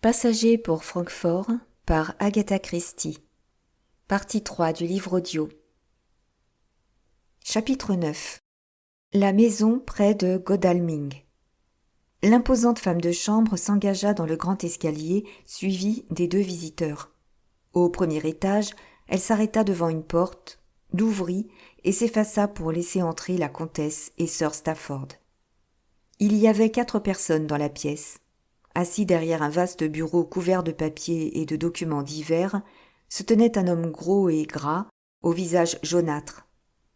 Passager pour Francfort par Agatha Christie. Partie 3 du livre audio. Chapitre 9. La maison près de Godalming. L'imposante femme de chambre s'engagea dans le grand escalier, suivie des deux visiteurs. Au premier étage, elle s'arrêta devant une porte, l'ouvrit et s'effaça pour laisser entrer la comtesse et sir Stafford. Il y avait 4 personnes dans la pièce. Assis derrière un vaste bureau couvert de papiers et de documents divers, se tenait un homme gros et gras, au visage jaunâtre.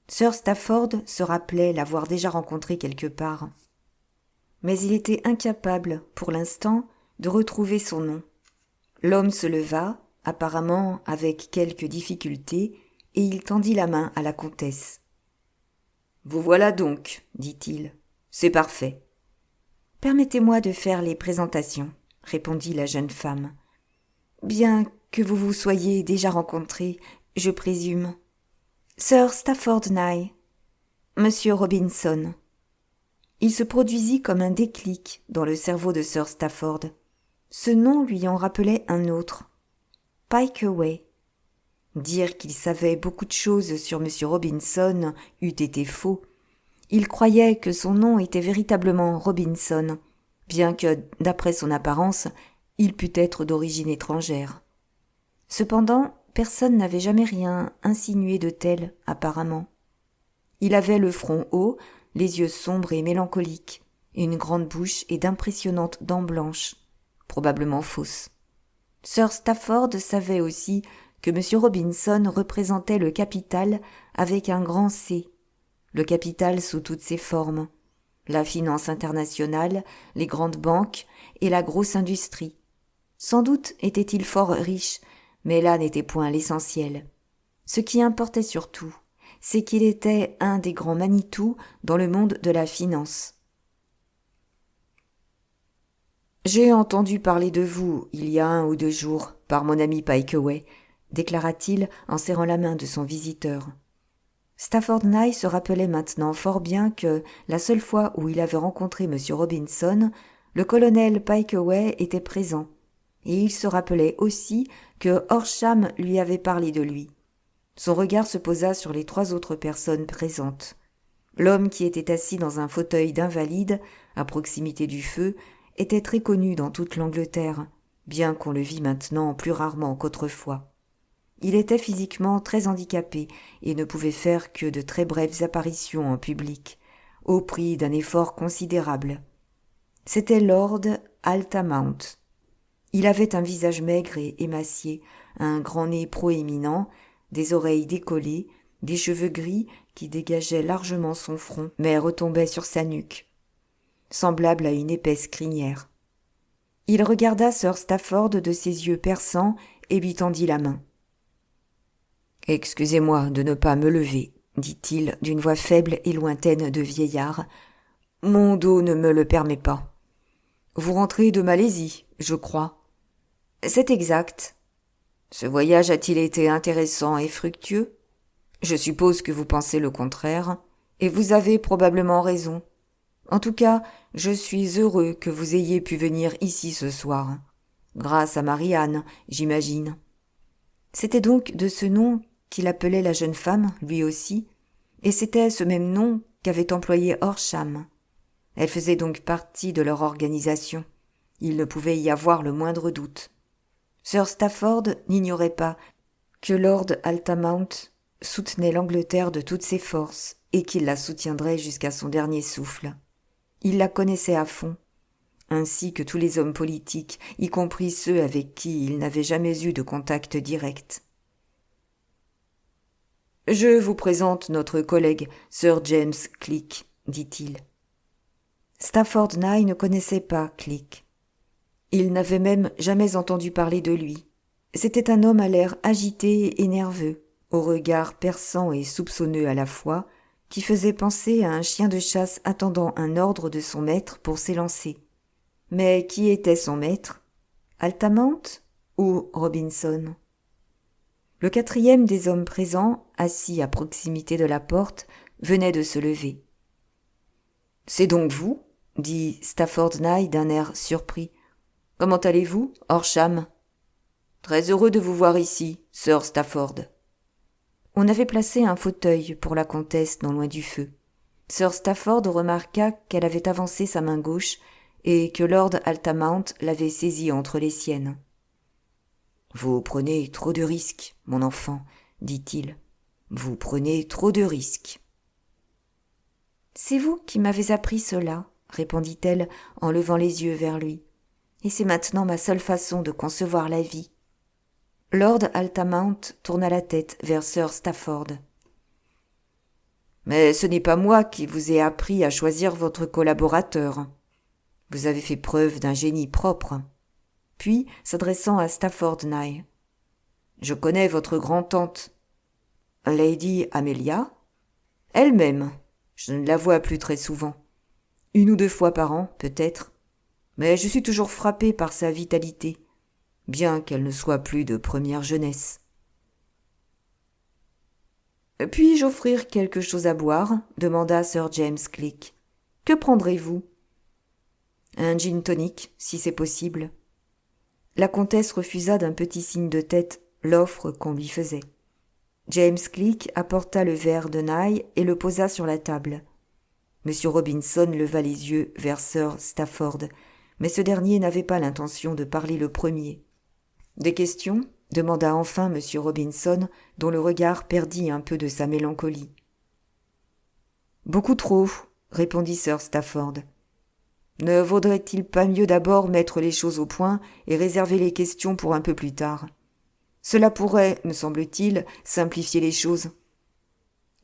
Sir Stafford se rappelait l'avoir déjà rencontré quelque part. Mais il était incapable, pour l'instant, de retrouver son nom. L'homme se leva, apparemment avec quelque difficulté, et il tendit la main à la comtesse. « Vous voilà donc, dit-il. C'est parfait. » « Permettez-moi de faire les présentations, » répondit la jeune femme. « Bien que vous vous soyez déjà rencontrés, je présume. Sir Stafford Nye, Monsieur Robinson. » Il se produisit comme un déclic dans le cerveau de Sir Stafford. Ce nom lui en rappelait un autre. Pykeway. Dire qu'il savait beaucoup de choses sur Monsieur Robinson eût été faux. Il croyait que son nom était véritablement Robinson, bien que, d'après son apparence, il pût être d'origine étrangère. Cependant, personne n'avait jamais rien insinué de tel, apparemment. Il avait le front haut, les yeux sombres et mélancoliques, une grande bouche et d'impressionnantes dents blanches, probablement fausses. Sir Stafford savait aussi que M. Robinson représentait le capital avec un grand C, le capital sous toutes ses formes, la finance internationale, les grandes banques et la grosse industrie. Sans doute était-il fort riche, mais là n'était point l'essentiel. Ce qui importait surtout, c'est qu'il était un des grands Manitou dans le monde de la finance. « J'ai entendu parler de vous il y a 1 ou 2 jours par mon ami Pykeway, » déclara-t-il en serrant la main de son visiteur. Stafford Nye se rappelait maintenant fort bien que, la seule fois où il avait rencontré M. Robinson, le colonel Pykeway était présent, et il se rappelait aussi que Horsham lui avait parlé de lui. Son regard se posa sur les 3 autres personnes présentes. L'homme qui était assis dans un fauteuil d'invalide, à proximité du feu, était très connu dans toute l'Angleterre, bien qu'on le vît maintenant plus rarement qu'autrefois. Il était physiquement très handicapé et ne pouvait faire que de très brèves apparitions en public, au prix d'un effort considérable. C'était Lord Altamount. Il avait un visage maigre et émacié, un grand nez proéminent, des oreilles décollées, des cheveux gris qui dégageaient largement son front, mais retombaient sur sa nuque, semblable à une épaisse crinière. Il regarda Sir Stafford de ses yeux perçants et lui tendit la main. « Excusez-moi de ne pas me lever, » dit-il d'une voix faible et lointaine de vieillard. « Mon dos ne me le permet pas. »« Vous rentrez de Malaisie, je crois. »« C'est exact. »« Ce voyage a-t-il été intéressant et fructueux ? Je suppose que vous pensez le contraire, et vous avez probablement raison. En tout cas, je suis heureux que vous ayez pu venir ici ce soir. Grâce à Marianne, j'imagine. » C'était donc de ce nom qu'il appelait la jeune femme, lui aussi, et c'était ce même nom qu'avait employé Horsham. Elle faisait donc partie de leur organisation. Il ne pouvait y avoir le moindre doute. Sir Stafford n'ignorait pas que Lord Altamount soutenait l'Angleterre de toutes ses forces et qu'il la soutiendrait jusqu'à son dernier souffle. Il la connaissait à fond, ainsi que tous les hommes politiques, y compris ceux avec qui il n'avait jamais eu de contact direct. « Je vous présente notre collègue, Sir James Click, » dit-il. Stafford Nye ne connaissait pas Click. Il n'avait même jamais entendu parler de lui. C'était un homme à l'air agité et nerveux, au regard perçant et soupçonneux à la fois, qui faisait penser à un chien de chasse attendant un ordre de son maître pour s'élancer. Mais qui était son maître ? Altamount ou Robinson ? Le 4e des hommes présents, assis à proximité de la porte, venait de se lever. « C'est donc vous ? » dit Stafford Nye d'un air surpris. Comment allez-vous, Horsham ? Très heureux de vous voir ici, Sir Stafford. On avait placé un fauteuil pour la comtesse non loin du feu. Sir Stafford remarqua qu'elle avait avancé sa main gauche et que Lord Altamount l'avait saisie entre les siennes. « Vous prenez trop de risques, mon enfant, dit-il. Vous prenez trop de risques. »« C'est vous qui m'avez appris cela, répondit-elle en levant les yeux vers lui. Et c'est maintenant ma seule façon de concevoir la vie. Lord Altamount tourna la tête vers Sir Stafford. Mais ce n'est pas moi qui vous ai appris à choisir votre collaborateur. Vous avez fait preuve d'un génie propre. Puis, s'adressant à Stafford Nye. Je connais votre grand-tante. Lady Amelia ? Elle-même. Je ne la vois plus très souvent. 1 ou 2 fois par an, peut-être. Mais je suis toujours frappé par sa vitalité, bien qu'elle ne soit plus de première jeunesse. « Puis-je offrir quelque chose à boire ?» demanda Sir James Click. « Que prendrez-vous ?»« Un gin tonic, si c'est possible. » La comtesse refusa d'un petit signe de tête l'offre qu'on lui faisait. James Click apporta le verre de Nye et le posa sur la table. M. Robinson leva les yeux vers Sir Stafford, mais ce dernier n'avait pas l'intention de parler le premier. « Des questions ?» demanda enfin M. Robinson, dont le regard perdit un peu de sa mélancolie. « Beaucoup trop, » répondit Sir Stafford. « Ne vaudrait-il pas mieux d'abord mettre les choses au point et réserver les questions pour un peu plus tard ? Cela pourrait, me semble-t-il, simplifier les choses.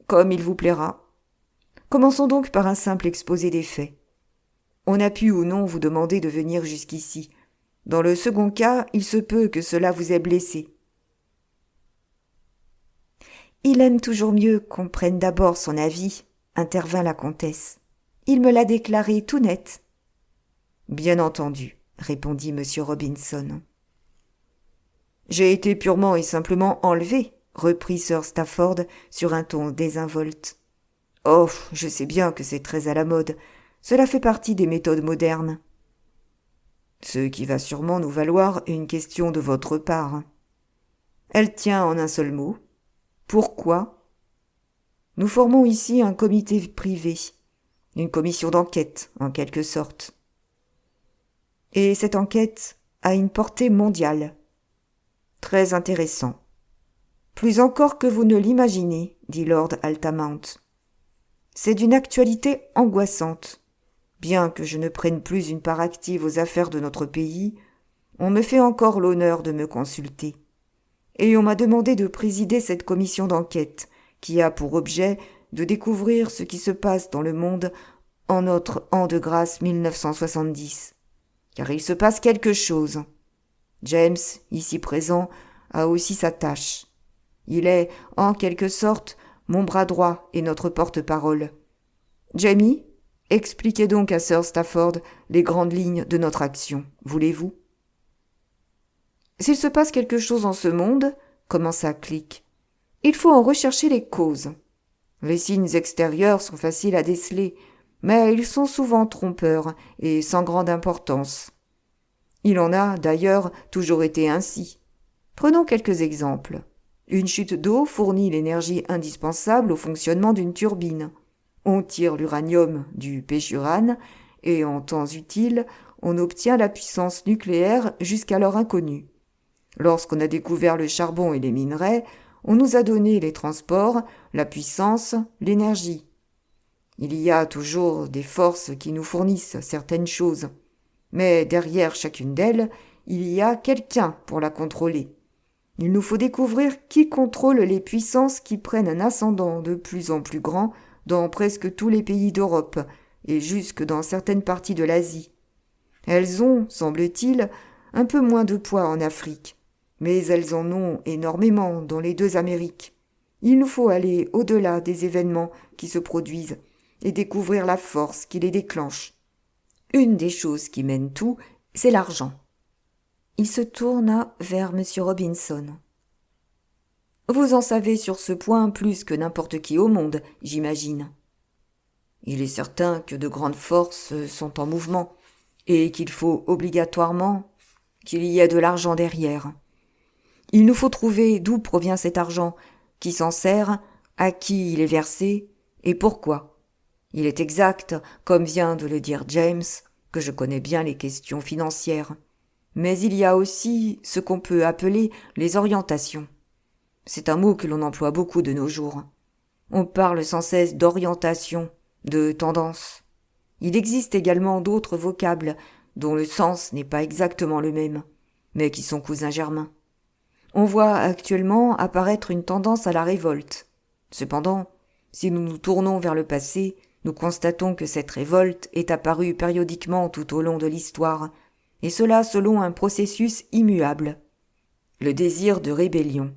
Comme il vous plaira. Commençons donc par un simple exposé des faits. On a pu ou non vous demander de venir jusqu'ici. Dans le second cas, il se peut que cela vous ait blessé. » « Il aime toujours mieux qu'on prenne d'abord son avis, » intervint la comtesse. « Il me l'a déclaré tout net. »« Bien entendu, » répondit M. Robinson. « J'ai été purement et simplement enlevé, » reprit Sir Stafford sur un ton désinvolte. « Oh, je sais bien que c'est très à la mode. Cela fait partie des méthodes modernes. » Ce qui va sûrement nous valoir une question de votre part. Elle tient en un seul mot. Pourquoi ? Nous formons ici un comité privé, une commission d'enquête, en quelque sorte. Et cette enquête a une portée mondiale. Très intéressant. Plus encore que vous ne l'imaginez, dit Lord Altamount. C'est d'une actualité angoissante. Bien que je ne prenne plus une part active aux affaires de notre pays, on me fait encore l'honneur de me consulter. Et on m'a demandé de présider cette commission d'enquête, qui a pour objet de découvrir ce qui se passe dans le monde en notre an de grâce 1970. Car il se passe quelque chose. James, ici présent, a aussi sa tâche. Il est, en quelque sorte, mon bras droit et notre porte-parole. Jamie, expliquez donc à Sir Stafford les grandes lignes de notre action, voulez-vous ? S'il se passe quelque chose en ce monde, commença Click, il faut en rechercher les causes. Les signes extérieurs sont faciles à déceler, mais ils sont souvent trompeurs et sans grande importance. Il en a, d'ailleurs, toujours été ainsi. Prenons quelques exemples. Une chute d'eau fournit l'énergie indispensable au fonctionnement d'une turbine. On tire l'uranium du pêchurane et en temps utile, on obtient la puissance nucléaire jusqu'alors inconnue. Lorsqu'on a découvert le charbon et les minerais, on nous a donné les transports, la puissance, l'énergie. Il y a toujours des forces qui nous fournissent certaines choses, mais derrière chacune d'elles, il y a quelqu'un pour la contrôler. Il nous faut découvrir qui contrôle les puissances qui prennent un ascendant de plus en plus grand dans presque tous les pays d'Europe et jusque dans certaines parties de l'Asie. Elles ont, semble-t-il, un peu moins de poids en Afrique, mais elles en ont énormément dans les 2 Amériques. Il nous faut aller au-delà des événements qui se produisent et découvrir la force qui les déclenche. Une des choses qui mène tout, c'est l'argent. Il se tourna vers M. Robinson. « Vous en savez sur ce point plus que n'importe qui au monde, j'imagine. » Il est certain que de grandes forces sont en mouvement et qu'il faut obligatoirement, qu'il y a de l'argent derrière. Il nous faut trouver d'où provient cet argent, qui s'en sert, à qui il est versé, et pourquoi. Il est exact, comme vient de le dire James, que je connais bien les questions financières. Mais il y a aussi ce qu'on peut appeler les orientations. C'est un mot que l'on emploie beaucoup de nos jours. On parle sans cesse d'orientation, de tendance. Il existe également d'autres vocables dont le sens n'est pas exactement le même, mais qui sont cousins germains. On voit actuellement apparaître une tendance à la révolte. Cependant, si nous nous tournons vers le passé, nous constatons que cette révolte est apparue périodiquement tout au long de l'histoire, et cela selon un processus immuable. Le désir de rébellion.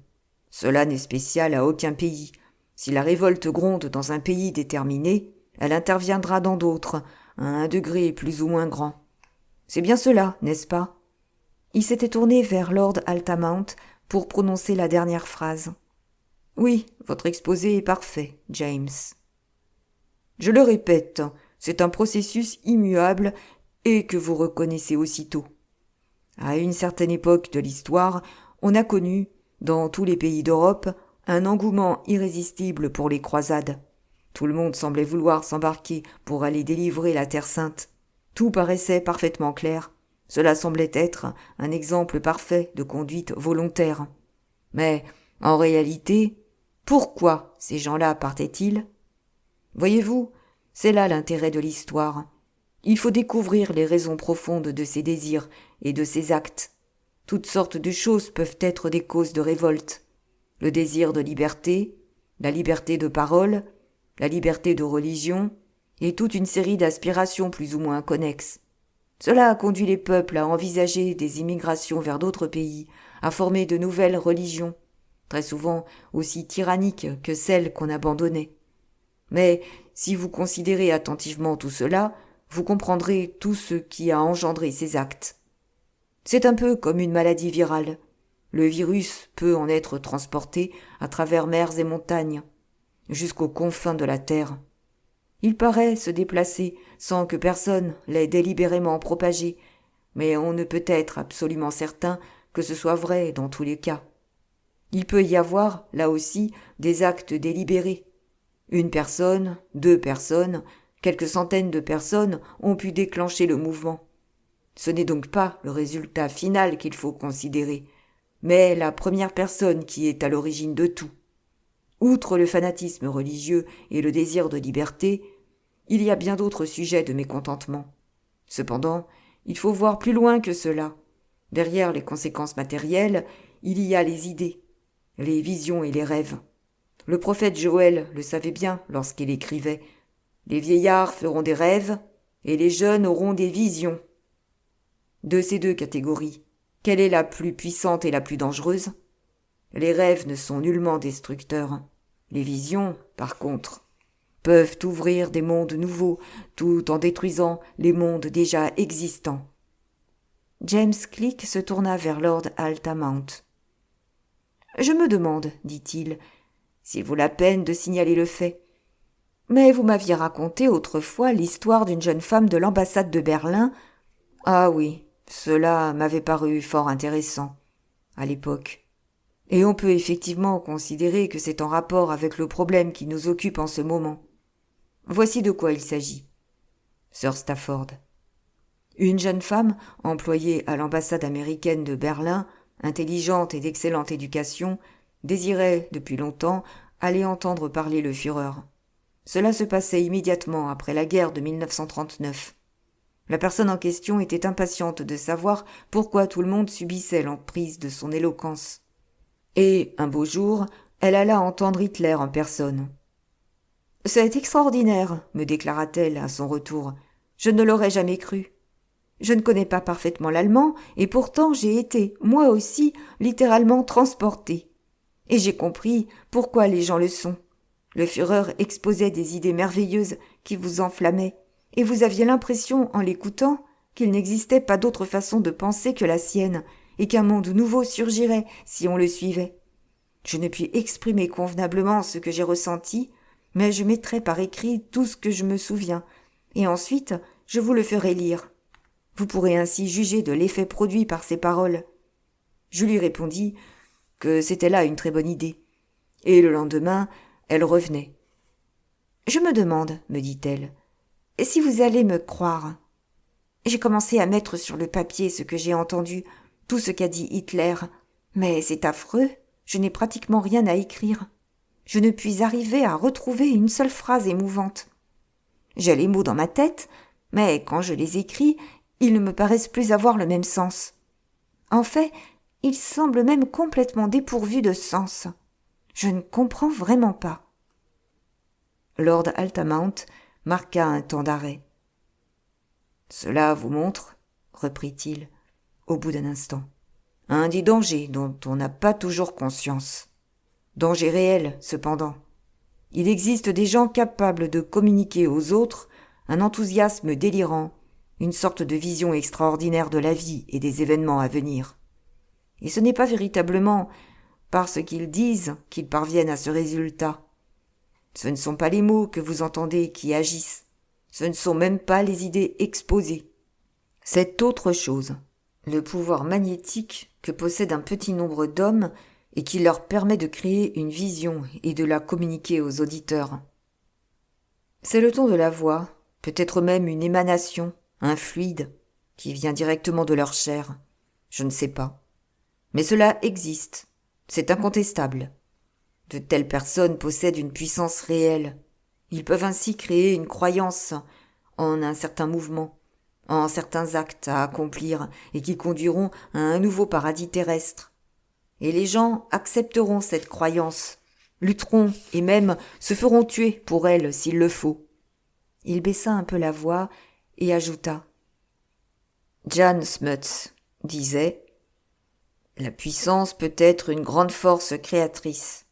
Cela n'est spécial à aucun pays. Si la révolte gronde dans un pays déterminé, elle interviendra dans d'autres, à un degré plus ou moins grand. C'est bien cela, n'est-ce pas ? Il s'était tourné vers Lord Altamont pour prononcer la dernière phrase. Oui, votre exposé est parfait, James. Je le répète, c'est un processus immuable et que vous reconnaissez aussitôt. À une certaine époque de l'histoire, on a connu, dans tous les pays d'Europe, un engouement irrésistible pour les croisades. Tout le monde semblait vouloir s'embarquer pour aller délivrer la Terre Sainte. Tout paraissait parfaitement clair. Cela semblait être un exemple parfait de conduite volontaire. Mais, en réalité, pourquoi ces gens-là partaient-ils ? Voyez-vous, c'est là l'intérêt de l'histoire. Il faut découvrir les raisons profondes de ces désirs et de ces actes. Toutes sortes de choses peuvent être des causes de révolte. Le désir de liberté, la liberté de parole, la liberté de religion, et toute une série d'aspirations plus ou moins connexes. Cela a conduit les peuples à envisager des immigrations vers d'autres pays, à former de nouvelles religions, très souvent aussi tyranniques que celles qu'on abandonnait. Mais si vous considérez attentivement tout cela, vous comprendrez tout ce qui a engendré ces actes. C'est un peu comme une maladie virale. Le virus peut en être transporté à travers mers et montagnes, jusqu'aux confins de la terre. Il paraît se déplacer sans que personne l'ait délibérément propagé, mais on ne peut être absolument certain que ce soit vrai dans tous les cas. Il peut y avoir, là aussi, des actes délibérés. Une personne, 2 personnes, quelques centaines de personnes ont pu déclencher le mouvement. Ce n'est donc pas le résultat final qu'il faut considérer, mais la première personne qui est à l'origine de tout. Outre le fanatisme religieux et le désir de liberté, il y a bien d'autres sujets de mécontentement. Cependant, il faut voir plus loin que cela. Derrière les conséquences matérielles, il y a les idées, les visions et les rêves. Le prophète Joël le savait bien lorsqu'il écrivait « Les vieillards feront des rêves et les jeunes auront des visions ». De ces 2 catégories, quelle est la plus puissante et la plus dangereuse ? Les rêves ne sont nullement destructeurs. Les visions, par contre, peuvent ouvrir des mondes nouveaux tout en détruisant les mondes déjà existants. James Click se tourna vers Lord Altamont. « Je me demande, dit-il, s'il vaut la peine de signaler le fait. Mais vous m'aviez raconté autrefois l'histoire d'une jeune femme de l'ambassade de Berlin. Ah oui, cela m'avait paru fort intéressant, à l'époque. Et on peut effectivement considérer que c'est en rapport avec le problème qui nous occupe en ce moment. Voici de quoi il s'agit. Sir Stafford. Une jeune femme, employée à l'ambassade américaine de Berlin, intelligente et d'excellente éducation, désirait, depuis longtemps, aller entendre parler le Führer. Cela se passait immédiatement après la guerre de 1939. La personne en question était impatiente de savoir pourquoi tout le monde subissait l'emprise de son éloquence. Et, un beau jour, elle alla entendre Hitler en personne. « C'est extraordinaire, me déclara-t-elle à son retour. Je ne l'aurais jamais cru. Je ne connais pas parfaitement l'allemand, et pourtant j'ai été, moi aussi, littéralement transportée. Et j'ai compris pourquoi les gens le sont. Le Führer exposait des idées merveilleuses qui vous enflammaient, et vous aviez l'impression, en l'écoutant, qu'il n'existait pas d'autre façon de penser que la sienne, et qu'un monde nouveau surgirait si on le suivait. Je ne puis exprimer convenablement ce que j'ai ressenti, mais je mettrai par écrit tout ce que je me souviens, et ensuite je vous le ferai lire. Vous pourrez ainsi juger de l'effet produit par ces paroles. » Je lui répondis que c'était là une très bonne idée. Et le lendemain, elle revenait. « Je me demande, me dit-elle, si vous allez me croire. J'ai commencé à mettre sur le papier ce que j'ai entendu, tout ce qu'a dit Hitler. Mais c'est affreux, je n'ai pratiquement rien à écrire. Je ne puis arriver à retrouver une seule phrase émouvante. J'ai les mots dans ma tête, mais quand je les écris, ils ne me paraissent plus avoir le même sens. En fait, ils semblent même complètement dépourvus de sens. Je ne comprends vraiment pas. » Lord Altamount marqua un temps d'arrêt. « Cela vous montre, reprit-il, au bout d'un instant, un des dangers dont on n'a pas toujours conscience. Danger réel, cependant. Il existe des gens capables de communiquer aux autres un enthousiasme délirant, une sorte de vision extraordinaire de la vie et des événements à venir. Et ce n'est pas véritablement parce qu'ils disent qu'ils parviennent à ce résultat. Ce ne sont pas les mots que vous entendez qui agissent. Ce ne sont même pas les idées exposées. C'est autre chose, le pouvoir magnétique que possède un petit nombre d'hommes et qui leur permet de créer une vision et de la communiquer aux auditeurs. C'est le ton de la voix, peut-être même une émanation, un fluide, qui vient directement de leur chair. Je ne sais pas. Mais cela existe, c'est incontestable. De telles personnes possèdent une puissance réelle. Ils peuvent ainsi créer une croyance en un certain mouvement, en certains actes à accomplir et qui conduiront à un nouveau paradis terrestre. Et les gens accepteront cette croyance, lutteront et même se feront tuer pour elle s'il le faut. Il baissa un peu la voix et ajouta. Jan Smuts disait « La puissance peut être une grande force créatrice,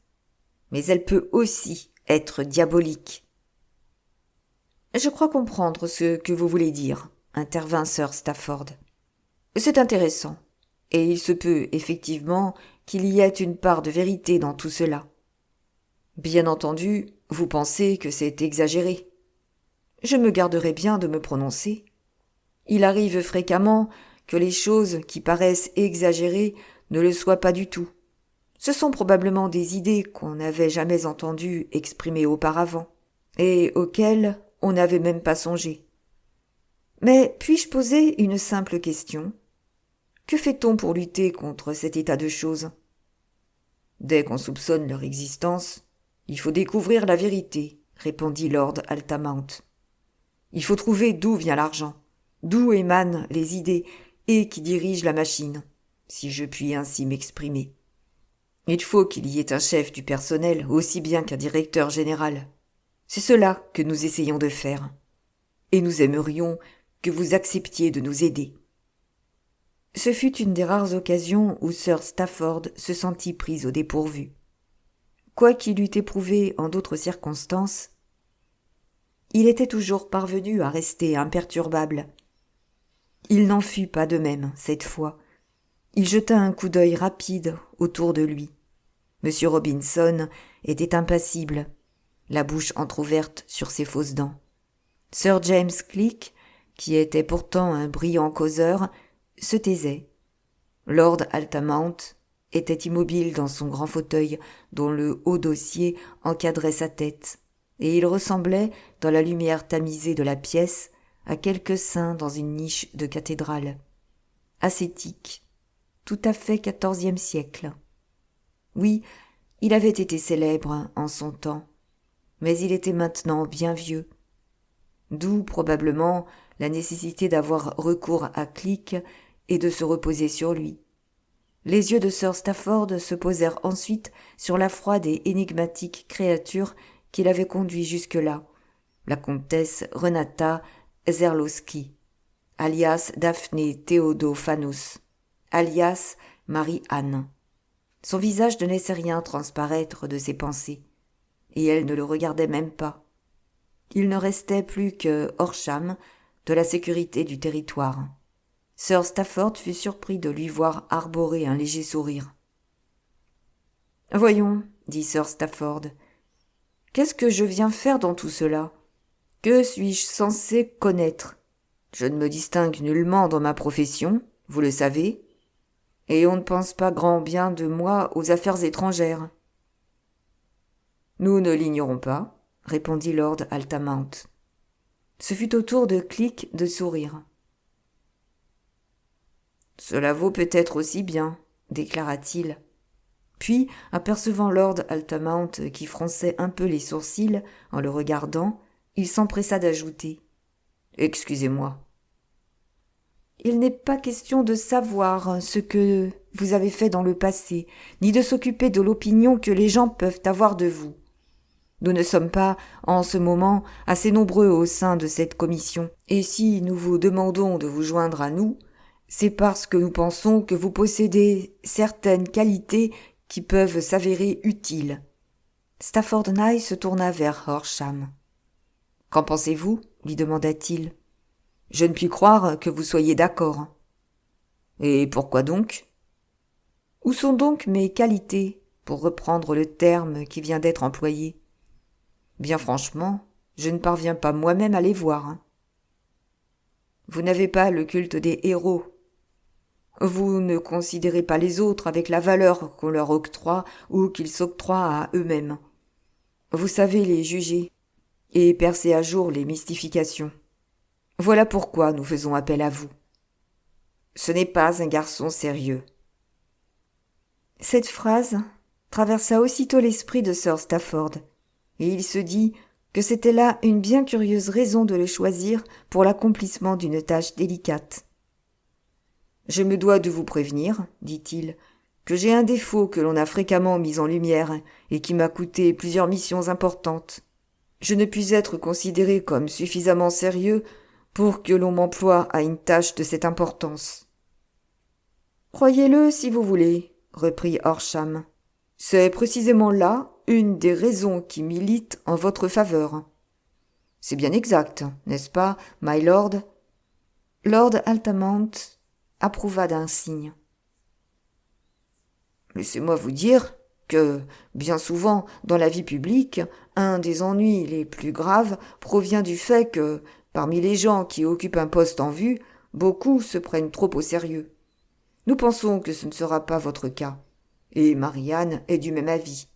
mais elle peut aussi être diabolique. » « Je crois comprendre ce que vous voulez dire, » intervint Sir Stafford. « C'est intéressant, et il se peut, effectivement, qu'il y ait une part de vérité dans tout cela. Bien entendu, vous pensez que c'est exagéré. Je me garderai bien de me prononcer. Il arrive fréquemment que les choses qui paraissent exagérées ne le soient pas du tout. Ce sont probablement des idées qu'on n'avait jamais entendues exprimées auparavant, et auxquelles on n'avait même pas songé. Mais puis-je poser une simple question ? Que fait-on pour lutter contre cet état de choses ? Dès qu'on soupçonne leur existence, il faut découvrir la vérité, répondit Lord Altamount. Il faut trouver d'où vient l'argent, d'où émanent les idées et qui dirigent la machine, si je puis ainsi m'exprimer. Il faut qu'il y ait un chef du personnel aussi bien qu'un directeur général. C'est cela que nous essayons de faire. Et nous aimerions que vous acceptiez de nous aider. Ce fut une des rares occasions où Sir Stafford se sentit pris au dépourvu. Quoiqu'il eût éprouvé en d'autres circonstances, il était toujours parvenu à rester imperturbable. Il n'en fut pas de même cette fois. Il jeta un coup d'œil rapide autour de lui. M. Robinson était impassible, la bouche entr'ouverte sur ses fausses dents. Sir James Click, qui était pourtant un brillant causeur, se taisait. Lord Altamount était immobile dans son grand fauteuil dont le haut dossier encadrait sa tête, et il ressemblait, dans la lumière tamisée de la pièce, à quelque saint dans une niche de cathédrale. Ascétique, tout à fait XIVe siècle. Oui, il avait été célèbre en son temps, mais il était maintenant bien vieux. D'où probablement la nécessité d'avoir recours à Click et de se reposer sur lui. Les yeux de Sir Stafford se posèrent ensuite sur la froide et énigmatique créature qui l'avait conduit jusque-là, la comtesse Renata Zerlowski, alias Daphné Theodophanous, alias Marie-Anne. Son visage ne laissait rien transparaître de ses pensées, et elle ne le regardait même pas. Il ne restait plus que Horsham, de la sécurité du territoire. Sir Stafford fut surpris de lui voir arborer un léger sourire. « Voyons, dit Sir Stafford, qu'est-ce que je viens faire dans tout cela ? Que suis-je censé connaître ? Je ne me distingue nullement dans ma profession, vous le savez, et on ne pense pas grand bien de moi aux affaires étrangères. Nous ne l'ignorons pas, répondit Lord Altamount. Ce fut au tour de Click de sourire. Cela vaut peut-être aussi bien, déclara-t-il. Puis, apercevant Lord Altamount qui fronçait un peu les sourcils en le regardant, il s'empressa d'ajouter « Excusez-moi. » Il n'est pas question de savoir ce que vous avez fait dans le passé, ni de s'occuper de l'opinion que les gens peuvent avoir de vous. Nous ne sommes pas, en ce moment, assez nombreux au sein de cette commission, et si nous vous demandons de vous joindre à nous, c'est parce que nous pensons que vous possédez certaines qualités qui peuvent s'avérer utiles. Stafford Nye se tourna vers Horsham. « Qu'en pensez-vous » lui demanda-t-il. « Je ne puis croire que vous soyez d'accord. »« Et pourquoi donc ?»« Où sont donc mes qualités, pour reprendre le terme qui vient d'être employé ? Bien franchement, je ne parviens pas moi-même à les voir. Vous n'avez pas le culte des héros. Vous ne considérez pas les autres avec la valeur qu'on leur octroie ou qu'ils s'octroient à eux-mêmes. Vous savez les juger et percer à jour les mystifications. Voilà pourquoi nous faisons appel à vous. Ce n'est pas un garçon sérieux. » Cette phrase traversa aussitôt l'esprit de Sir Stafford, et il se dit que c'était là une bien curieuse raison de le choisir pour l'accomplissement d'une tâche délicate. « Je me dois de vous prévenir, dit-il, que j'ai un défaut que l'on a fréquemment mis en lumière et qui m'a coûté plusieurs missions importantes. Je ne puis être considéré comme suffisamment sérieux pour que l'on m'emploie à une tâche de cette importance. »« Croyez-le si vous voulez, » reprit Horsham. « C'est précisément là une des raisons qui militent en votre faveur. »« C'est bien exact, n'est-ce pas, my lord ?» Lord Altamount approuva d'un signe. « Laissez-moi vous dire que, bien souvent, dans la vie publique, un des ennuis les plus graves provient du fait que, parmi les gens qui occupent un poste en vue, beaucoup se prennent trop au sérieux. Nous pensons que ce ne sera pas votre cas, et Marianne est du même avis. »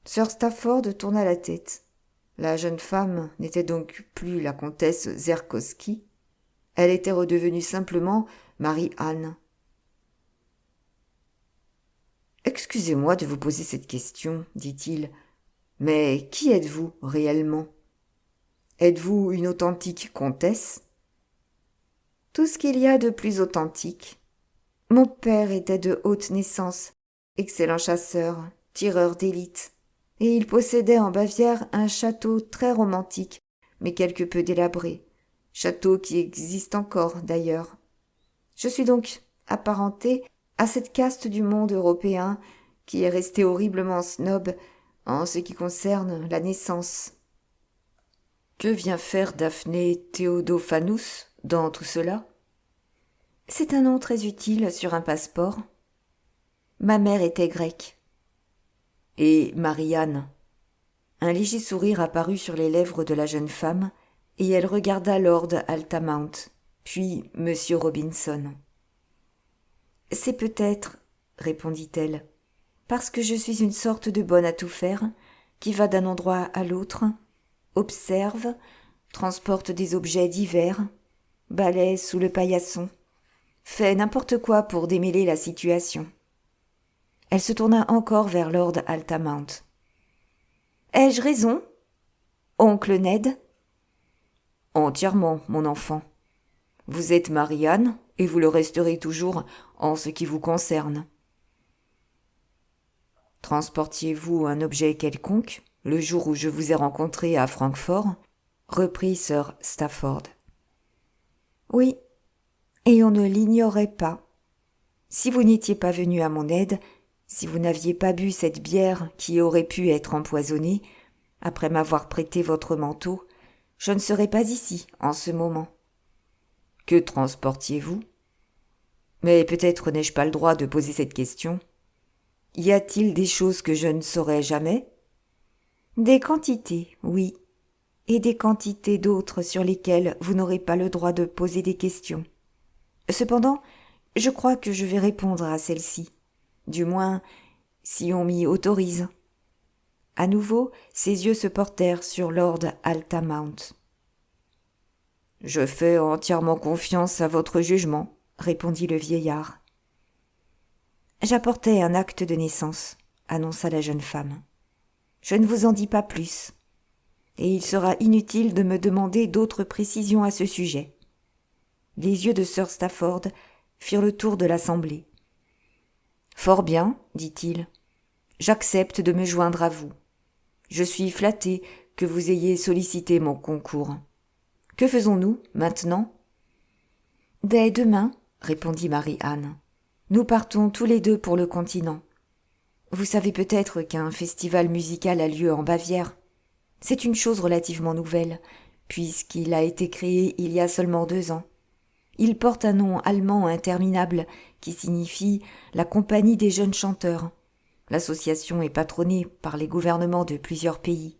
Sir Stafford tourna la tête. La jeune femme n'était donc plus la comtesse Zerkowski. Elle était redevenue simplement Marie-Anne. « Excusez-moi de vous poser cette question, dit-il, mais qui êtes-vous réellement ? Êtes-vous une authentique comtesse ? » « Tout ce qu'il y a de plus authentique. Mon père était de haute naissance, excellent chasseur, tireur d'élite, et il possédait en Bavière un château très romantique, mais quelque peu délabré, château qui existe encore d'ailleurs. Je suis donc apparentée à cette caste du monde européen qui est restée horriblement snob en ce qui concerne la naissance. » « Que vient faire Daphné Théodophanous dans tout cela ? » ?»« C'est un nom très utile sur un passeport. Ma mère était grecque. »« Et Marianne ?» Un léger sourire apparut sur les lèvres de la jeune femme, et elle regarda Lord Altamount, puis Monsieur Robinson. « C'est peut-être, répondit-elle, parce que je suis une sorte de bonne à tout faire, qui va d'un endroit à l'autre, observe, transporte des objets divers, balaie sous le paillasson, fait n'importe quoi pour démêler la situation. » Elle se tourna encore vers Lord Altamount. « Ai-je raison, oncle Ned ?»« Entièrement, mon enfant. Vous êtes Marianne, et vous le resterez toujours en ce qui vous concerne. » « Transportiez-vous un objet quelconque le jour où je vous ai rencontré à Francfort ?» reprit Sir Stafford. « Oui, et on ne l'ignorait pas. Si vous n'étiez pas venu à mon aide, si vous n'aviez pas bu cette bière qui aurait pu être empoisonnée, après m'avoir prêté votre manteau, je ne serais pas ici en ce moment. » « Que transportiez-vous ? Mais peut-être n'ai-je pas le droit de poser cette question. Y a-t-il des choses que je ne saurais jamais ? » « Des quantités, oui, et des quantités d'autres sur lesquelles vous n'aurez pas le droit de poser des questions. Cependant, je crois que je vais répondre à celle-ci, du moins si on m'y autorise. » À nouveau, ses yeux se portèrent sur Lord Altamount. « Je fais entièrement confiance à votre jugement, » répondit le vieillard. « J'apportais un acte de naissance, » annonça la jeune femme. « Je ne vous en dis pas plus, et il sera inutile de me demander d'autres précisions à ce sujet. » Les yeux de Sir Stafford firent le tour de l'assemblée. « Fort bien, dit-il. J'accepte de me joindre à vous. Je suis flatté que vous ayez sollicité mon concours. Que faisons-nous maintenant ? » « Dès demain, répondit Marie-Anne. Nous partons tous les deux pour le continent. Vous savez peut-être qu'un festival musical a lieu en Bavière. C'est une chose relativement nouvelle, puisqu'il a été créé il y a seulement 2 ans. Il porte un nom allemand interminable qui signifie la Compagnie des jeunes chanteurs. L'association est patronnée par les gouvernements de plusieurs pays.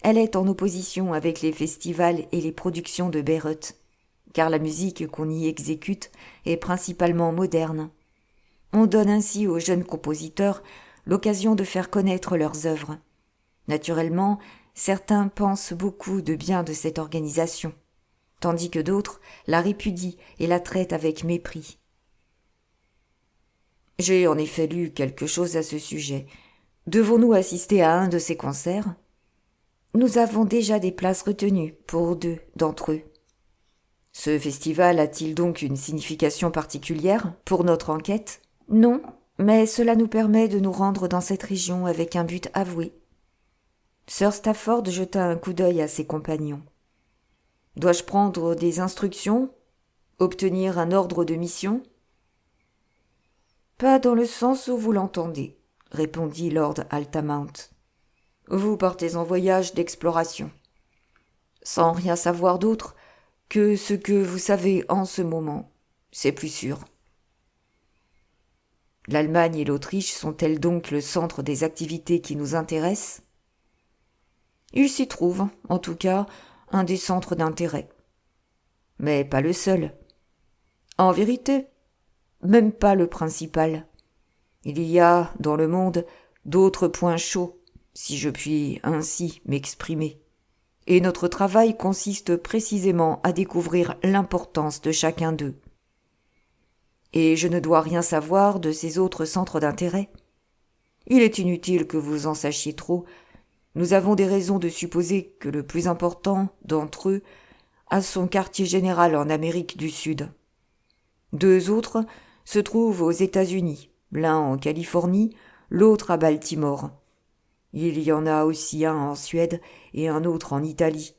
Elle est en opposition avec les festivals et les productions de Bayreuth, car la musique qu'on y exécute est principalement moderne. On donne ainsi aux jeunes compositeurs l'occasion de faire connaître leurs œuvres. Naturellement, certains pensent beaucoup de bien de cette organisation, tandis que d'autres la répudient et la traitent avec mépris. J'ai en effet lu quelque chose à ce sujet. Devons-nous assister à un de ces concerts ? Nous avons déjà des places retenues pour 2 d'entre eux. Ce festival a-t-il donc une signification particulière pour notre enquête ? Non, mais cela nous permet de nous rendre dans cette région avec un but avoué. Sir Stafford jeta un coup d'œil à ses compagnons. « Dois-je prendre des instructions ? Obtenir un ordre de mission ?»« Pas dans le sens où vous l'entendez, » répondit Lord Altamount. « Vous partez en voyage d'exploration, sans rien savoir d'autre que ce que vous savez en ce moment, c'est plus sûr. L'Allemagne et l'Autriche sont-elles donc le centre des activités qui nous intéressent ? Il s'y trouve, en tout cas, un des centres d'intérêt. Mais pas le seul. En vérité, même pas le principal. Il y a, dans le monde, d'autres points chauds, si je puis ainsi m'exprimer. Et notre travail consiste précisément à découvrir l'importance de chacun d'eux. Et je ne dois rien savoir de ces autres centres d'intérêt. Il est inutile que vous en sachiez trop. Nous avons des raisons de supposer que le plus important d'entre eux a son quartier général en Amérique du Sud. 2 autres se trouvent aux États-Unis, l'un en Californie, l'autre à Baltimore. Il y en a aussi un en Suède et un autre en Italie.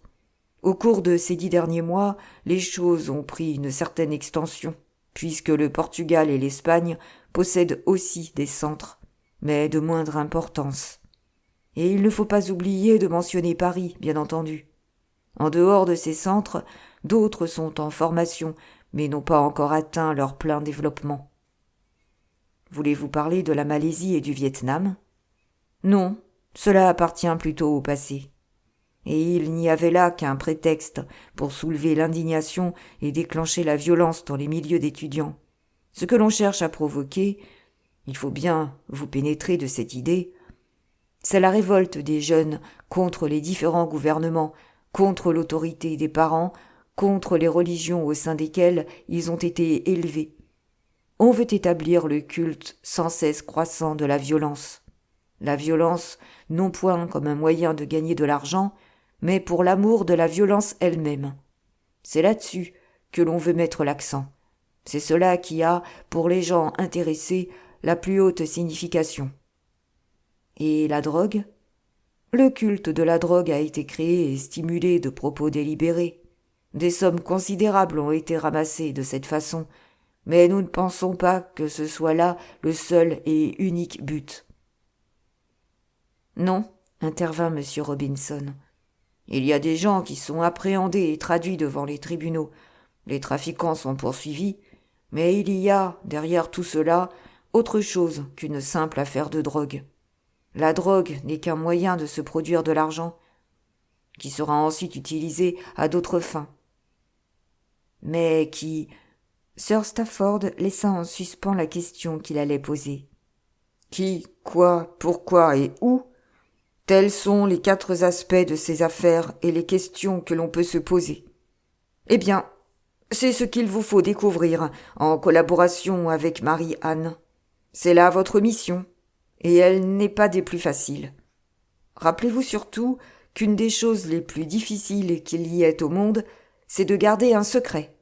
Au cours de ces 10 derniers mois, les choses ont pris une certaine extension, puisque le Portugal et l'Espagne possèdent aussi des centres, mais de moindre importance. Et il ne faut pas oublier de mentionner Paris, bien entendu. En dehors de ces centres, d'autres sont en formation, mais n'ont pas encore atteint leur plein développement. Voulez-vous parler de la Malaisie et du Vietnam ? Non, cela appartient plutôt au passé. Et il n'y avait là qu'un prétexte pour soulever l'indignation et déclencher la violence dans les milieux d'étudiants. Ce que l'on cherche à provoquer, il faut bien vous pénétrer de cette idée, c'est la révolte des jeunes contre les différents gouvernements, contre l'autorité des parents, contre les religions au sein desquelles ils ont été élevés. On veut établir le culte sans cesse croissant de la violence. La violence, non point comme un moyen de gagner de l'argent, mais pour l'amour de la violence elle-même. C'est là-dessus que l'on veut mettre l'accent. C'est cela qui a, pour les gens intéressés, la plus haute signification. Et la drogue ? Le culte de la drogue a été créé et stimulé de propos délibérés. Des sommes considérables ont été ramassées de cette façon, mais nous ne pensons pas que ce soit là le seul et unique but. Non, intervint M. Robinson. Il y a des gens qui sont appréhendés et traduits devant les tribunaux. Les trafiquants sont poursuivis, mais il y a, derrière tout cela, autre chose qu'une simple affaire de drogue. La drogue n'est qu'un moyen de se produire de l'argent. qui sera ensuite utilisé à d'autres fins. Mais qui... Sir Stafford laissa en suspens la question qu'il allait poser. Qui, quoi, pourquoi et où? Tels sont les 4 aspects de ces affaires et les questions que l'on peut se poser. Eh bien, c'est ce qu'il vous faut découvrir en collaboration avec Marie-Anne. C'est là votre mission, et elle n'est pas des plus faciles. Rappelez-vous surtout qu'une des choses les plus difficiles qu'il y ait au monde, c'est de garder un secret.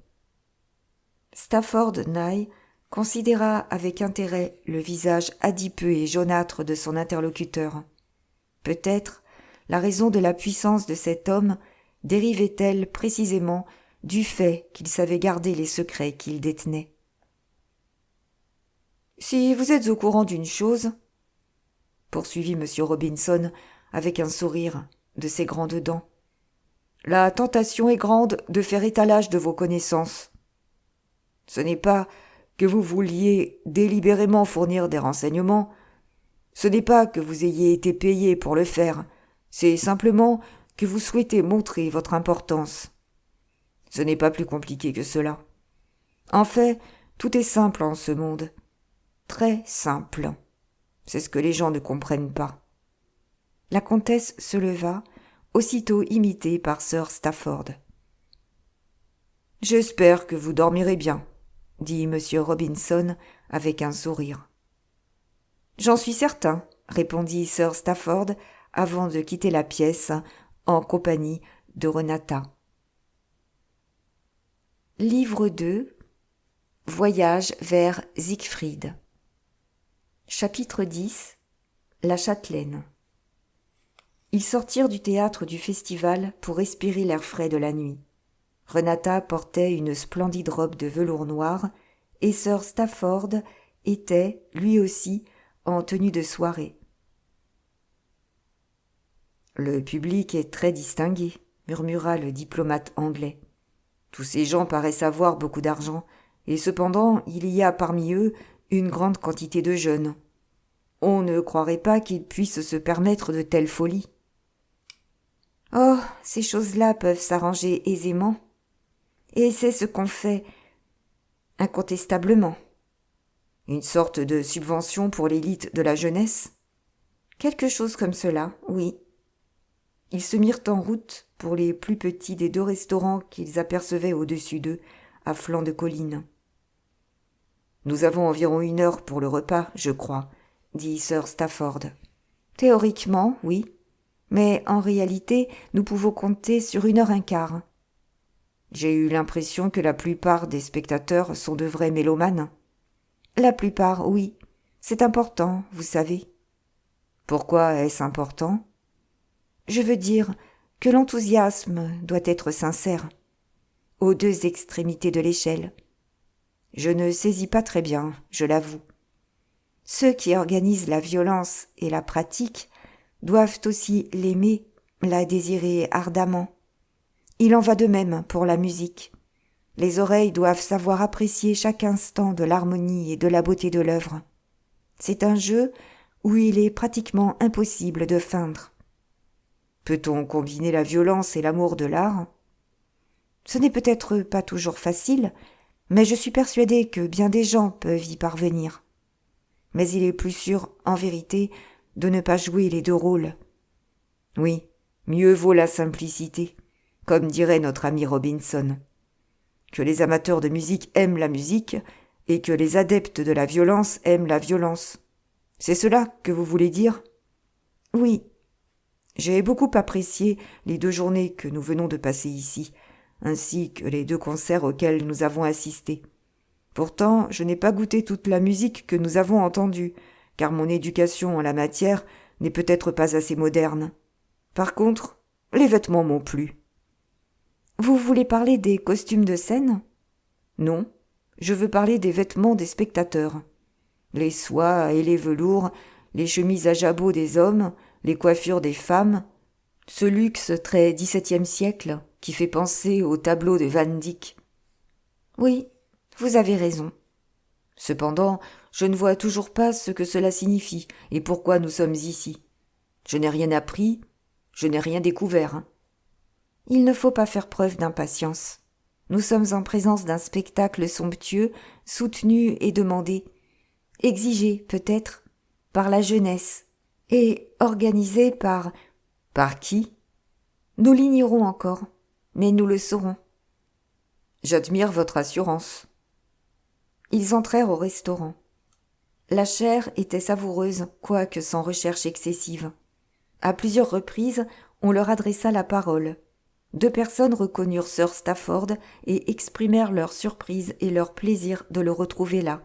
Stafford Nye considéra avec intérêt le visage adipeux et jaunâtre de son interlocuteur. Peut-être la raison de la puissance de cet homme dérivait-elle précisément du fait qu'il savait garder les secrets qu'il détenait. « Si vous êtes au courant d'une chose, » poursuivit M. Robinson avec un sourire de ses grandes dents, « la tentation est grande de faire étalage de vos connaissances. Ce n'est pas que vous vouliez délibérément fournir des renseignements, ce n'est pas que vous ayez été payé pour le faire, c'est simplement que vous souhaitez montrer votre importance. Ce n'est pas plus compliqué que cela. En fait, tout est simple en ce monde. Très simple. C'est ce que les gens ne comprennent pas. » La comtesse se leva, aussitôt imitée par Sir Stafford. « J'espère que vous dormirez bien, » dit M. Robinson avec un sourire. « J'en suis certain, » répondit Sir Stafford avant de quitter la pièce en compagnie de Renata. Livre 2. Voyage vers Siegfried. Chapitre 10. La châtelaine. Ils sortirent du théâtre du festival pour respirer l'air frais de la nuit. Renata portait une splendide robe de velours noir et Sir Stafford était, lui aussi, en tenue de soirée. « Le public est très distingué, » murmura le diplomate anglais. « Tous ces gens paraissent avoir beaucoup d'argent, et cependant il y a parmi eux une grande quantité de jeunes. On ne croirait pas qu'ils puissent se permettre de telles folies. »« Oh, ces choses-là peuvent s'arranger aisément. Et c'est ce qu'on fait incontestablement. Une sorte de subvention pour l'élite de la jeunesse ? Quelque chose comme cela, oui. » Ils se mirent en route pour les plus petits des 2 restaurants qu'ils apercevaient au-dessus d'eux, à flanc de colline. « Nous avons environ 1 heure pour le repas, je crois, » dit Sir Stafford. « Théoriquement, oui, mais en réalité, nous pouvons compter sur 1h15. J'ai eu l'impression que la plupart des spectateurs sont de vrais mélomanes. »« La plupart, oui. C'est important, vous savez. »« Pourquoi est-ce important ? » Je veux dire que l'enthousiasme doit être sincère, aux 2 extrémités de l'échelle. Je ne saisis pas très bien, je l'avoue. Ceux qui organisent la violence et la pratiquent doivent aussi l'aimer, la désirer ardemment. Il en va de même pour la musique. Les oreilles doivent savoir apprécier chaque instant de l'harmonie et de la beauté de l'œuvre. C'est un jeu où il est pratiquement impossible de feindre. Peut-on combiner la violence et l'amour de l'art ? Ce n'est peut-être pas toujours facile, mais je suis persuadée que bien des gens peuvent y parvenir. Mais il est plus sûr, en vérité, de ne pas jouer les 2 rôles. Oui, mieux vaut la simplicité, comme dirait notre ami Robinson. Que les amateurs de musique aiment la musique, et que les adeptes de la violence aiment la violence. C'est cela que vous voulez dire ? Oui. J'ai beaucoup apprécié les 2 journées que nous venons de passer ici, ainsi que les 2 concerts auxquels nous avons assisté. Pourtant, je n'ai pas goûté toute la musique que nous avons entendue, car mon éducation en la matière n'est peut-être pas assez moderne. Par contre, les vêtements m'ont plu. Vous voulez parler des costumes de scène ? Non, je veux parler des vêtements des spectateurs. Les soies et les velours, les chemises à jabot des hommes, les coiffures des femmes, ce luxe très XVIIe siècle qui fait penser au tableau de Van Dyck. Oui, vous avez raison. Cependant, je ne vois toujours pas ce que cela signifie et pourquoi nous sommes ici. Je n'ai rien appris, je n'ai rien découvert. Il ne faut pas faire preuve d'impatience. Nous sommes en présence d'un spectacle somptueux, soutenu et demandé, exigé peut-être par la jeunesse et organisé par... Par qui? Nous l'ignorons encore, mais nous le saurons. J'admire votre assurance. Ils entrèrent au restaurant. La chair était savoureuse, quoique sans recherche excessive. À plusieurs reprises, on leur adressa la parole. 2 personnes reconnurent Sir Stafford et exprimèrent leur surprise et leur plaisir de le retrouver là.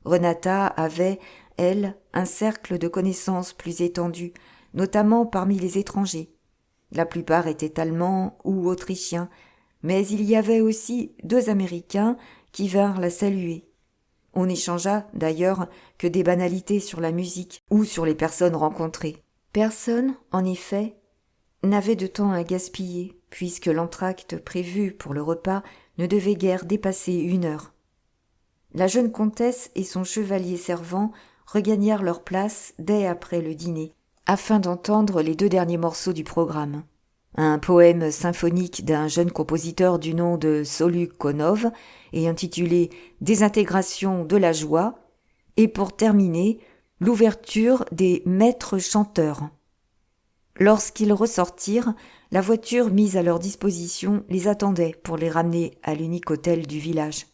Renata avait, elle, un cercle de connaissances plus étendu, notamment parmi les étrangers. La plupart étaient allemands ou autrichiens, mais il y avait aussi 2 Américains qui vinrent la saluer. On n'échangea d'ailleurs que des banalités sur la musique ou sur les personnes rencontrées. Personne, en effet, n'avait de temps à gaspiller, puisque l'entracte prévu pour le repas ne devait guère dépasser 1 heure. La jeune comtesse et son chevalier servant regagnèrent leur place dès après le dîner, afin d'entendre les 2 derniers morceaux du programme. Un poème symphonique d'un jeune compositeur du nom de Solukhonov et intitulé « Désintégration de la joie » et pour terminer, l'ouverture des maîtres chanteurs. Lorsqu'ils ressortirent, la voiture mise à leur disposition les attendait pour les ramener à l'unique hôtel du village.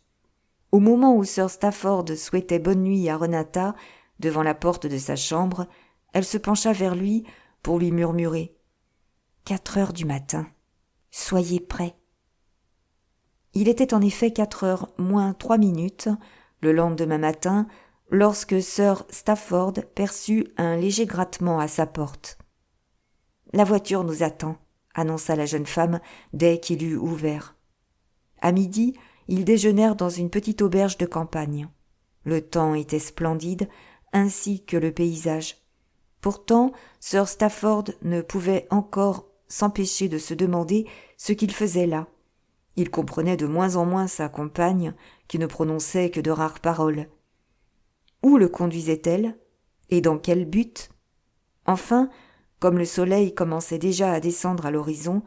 Au moment où Sir Stafford souhaitait bonne nuit à Renata, devant la porte de sa chambre, elle se pencha vers lui pour lui murmurer « 4 heures du matin. Soyez prêts. » Il était en effet 4 heures moins 3 minutes, le lendemain matin, lorsque Sir Stafford perçut un léger grattement à sa porte. « La voiture nous attend », annonça la jeune femme dès qu'il eut ouvert. À midi, ils déjeunèrent dans une petite auberge de campagne. Le temps était splendide, ainsi que le paysage. Pourtant, Sir Stafford ne pouvait encore s'empêcher de se demander ce qu'il faisait là. Il comprenait de moins en moins sa compagne, qui ne prononçait que de rares paroles. Où le conduisait-elle? Et dans quel but? Enfin, comme le soleil commençait déjà à descendre à l'horizon,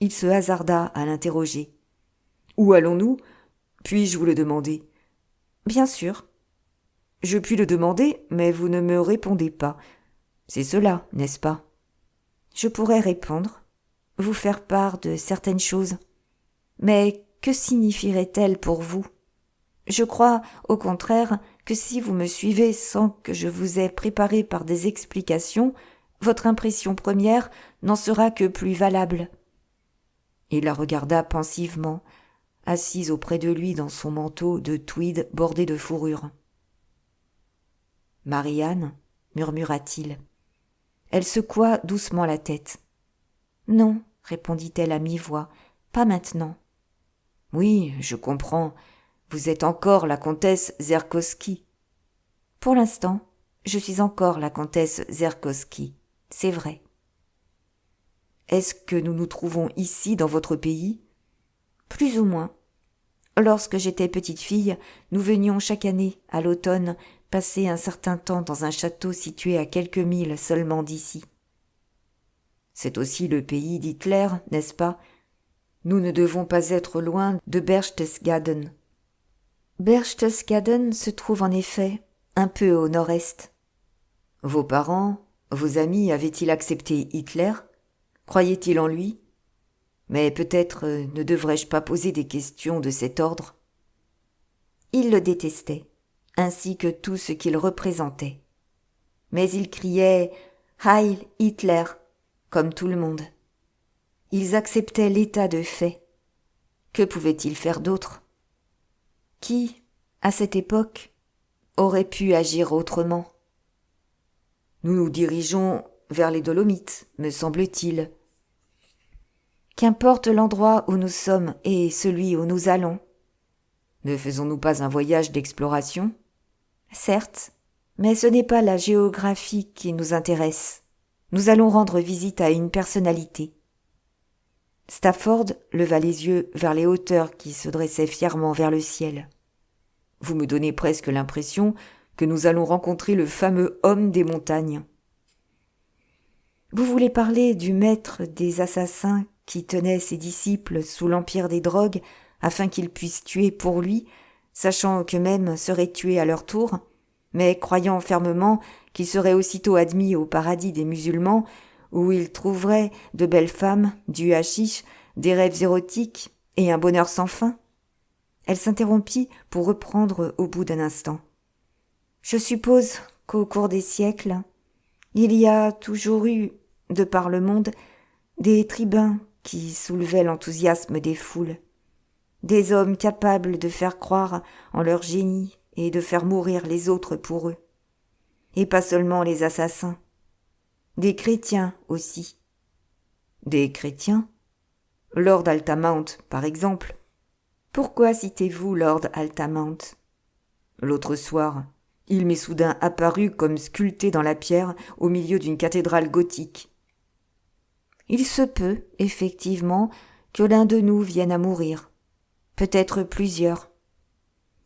il se hasarda à l'interroger. « Où allons-nous? Puis-je vous le demander ?»« Bien sûr. »« Je puis le demander, mais vous ne me répondez pas. C'est cela, n'est-ce pas ?»« Je pourrais répondre, vous faire part de certaines choses. Mais que signifierait-elle pour vous? Je crois, au contraire, que si vous me suivez sans que je vous ai préparé par des explications, votre impression première n'en sera que plus valable. » Il la regarda pensivement, assise auprès de lui dans son manteau de tweed bordé de fourrure. « Marianne, » murmura-t-il. Elle secoua doucement la tête. « Non, » répondit-elle à mi-voix, « pas maintenant. »« Oui, je comprends. Vous êtes encore la comtesse Zerkowski. »« Pour l'instant, je suis encore la comtesse Zerkowski, c'est vrai. »« Est-ce que nous nous trouvons ici dans votre pays ? » ?»« Plus ou moins. Lorsque j'étais petite fille, nous venions chaque année, à l'automne, passer un certain temps dans un château situé à quelques milles seulement d'ici. »« C'est aussi le pays d'Hitler, n'est-ce pas ? Nous ne devons pas être loin de Berchtesgaden. » Berchtesgaden se trouve en effet un peu au nord-est. « Vos parents, vos amis avaient-ils accepté Hitler ? Croyaient-ils en lui ? Mais peut-être ne devrais-je pas poser des questions de cet ordre ? » Ils le détestaient, ainsi que tout ce qu'il représentait. Mais ils criaient « Heil Hitler !» comme tout le monde. Ils acceptaient l'état de fait. Que pouvaient-ils faire d'autre ? Qui, à cette époque, aurait pu agir autrement ? Nous nous dirigeons vers les Dolomites, me semble-t-il. Qu'importe l'endroit où nous sommes et celui où nous allons. Ne faisons-nous pas un voyage d'exploration ? Certes, mais ce n'est pas la géographie qui nous intéresse. Nous allons rendre visite à une personnalité. Stafford leva les yeux vers les hauteurs qui se dressaient fièrement vers le ciel. Vous me donnez presque l'impression que nous allons rencontrer le fameux homme des montagnes. Vous voulez parler du maître des assassins qui tenait ses disciples sous l'empire des drogues afin qu'ils puissent tuer pour lui, sachant qu'eux-mêmes seraient tués à leur tour, mais croyant fermement qu'ils seraient aussitôt admis au paradis des musulmans, où ils trouveraient de belles femmes, du haschisch, des rêves érotiques et un bonheur sans fin. Elle s'interrompit pour reprendre au bout d'un instant. Je suppose qu'au cours des siècles, il y a toujours eu, de par le monde, des tribuns qui soulevaient l'enthousiasme des foules, des hommes capables de faire croire en leur génie et de faire mourir les autres pour eux, et pas seulement les assassins, des chrétiens aussi. Des chrétiens ? Lord Altamount, par exemple. Pourquoi citez-vous Lord Altamount ? L'autre soir, il m'est soudain apparu comme sculpté dans la pierre au milieu d'une cathédrale gothique. Il se peut, effectivement, que l'un de nous vienne à mourir. Peut-être plusieurs.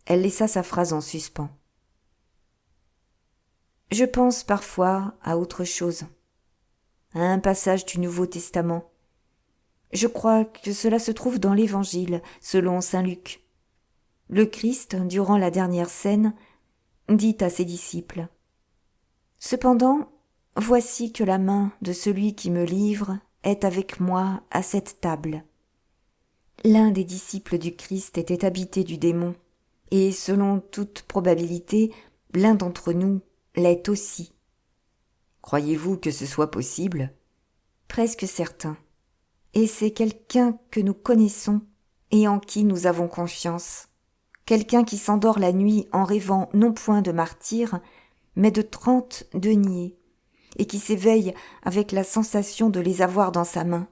Elle laissa sa phrase en suspens. Je pense parfois à autre chose, à un passage du Nouveau Testament. Je crois que cela se trouve dans l'Évangile, selon saint Luc. Le Christ, durant la dernière scène, dit à ses disciples : « Cependant, voici que la main de celui qui me livre est avec moi à cette table. » L'un des disciples du Christ était habité du démon, et selon toute probabilité, l'un d'entre nous l'est aussi. Croyez-vous que ce soit possible ? Presque certain. Et c'est quelqu'un que nous connaissons et en qui nous avons confiance. Quelqu'un qui s'endort la nuit en rêvant non point de martyrs, mais de 30 deniers, et qui s'éveille avec la sensation de les avoir dans sa main.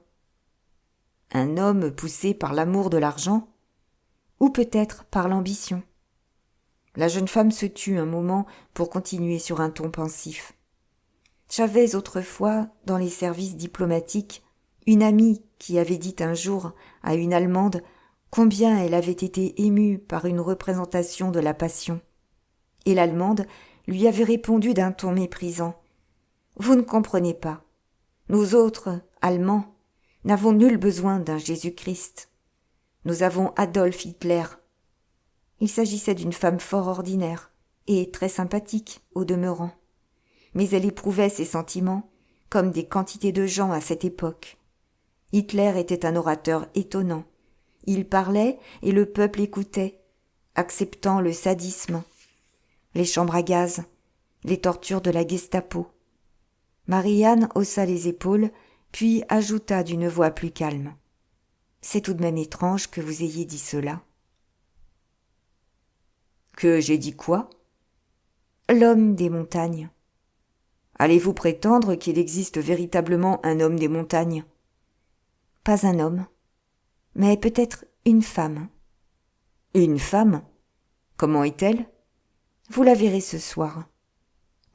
Un homme poussé par l'amour de l'argent, ou peut-être par l'ambition. La jeune femme se tut un moment pour continuer sur un ton pensif. J'avais autrefois, dans les services diplomatiques, une amie qui avait dit un jour à une Allemande combien elle avait été émue par une représentation de la Passion. Et l'Allemande lui avait répondu d'un ton méprisant : « Vous ne comprenez pas. Nous autres, Allemands, n'avons nul besoin d'un Jésus-Christ. Nous avons Adolf Hitler. » Il s'agissait d'une femme fort ordinaire et très sympathique au demeurant. Mais elle éprouvait ses sentiments comme des quantités de gens à cette époque. Hitler était un orateur étonnant. Il parlait et le peuple écoutait, acceptant le sadisme, les chambres à gaz, les tortures de la Gestapo. Marianne haussa les épaules, puis ajouta d'une voix plus calme : « C'est tout de même étrange que vous ayez dit cela. » « Que j'ai dit quoi ? » ?»« L'homme des montagnes. » »« Allez-vous prétendre qu'il existe véritablement un homme des montagnes ? » ?»« Pas un homme, mais peut-être une femme. » »« Une femme ? Comment est-elle ? » ?»« Vous la verrez ce soir. » »«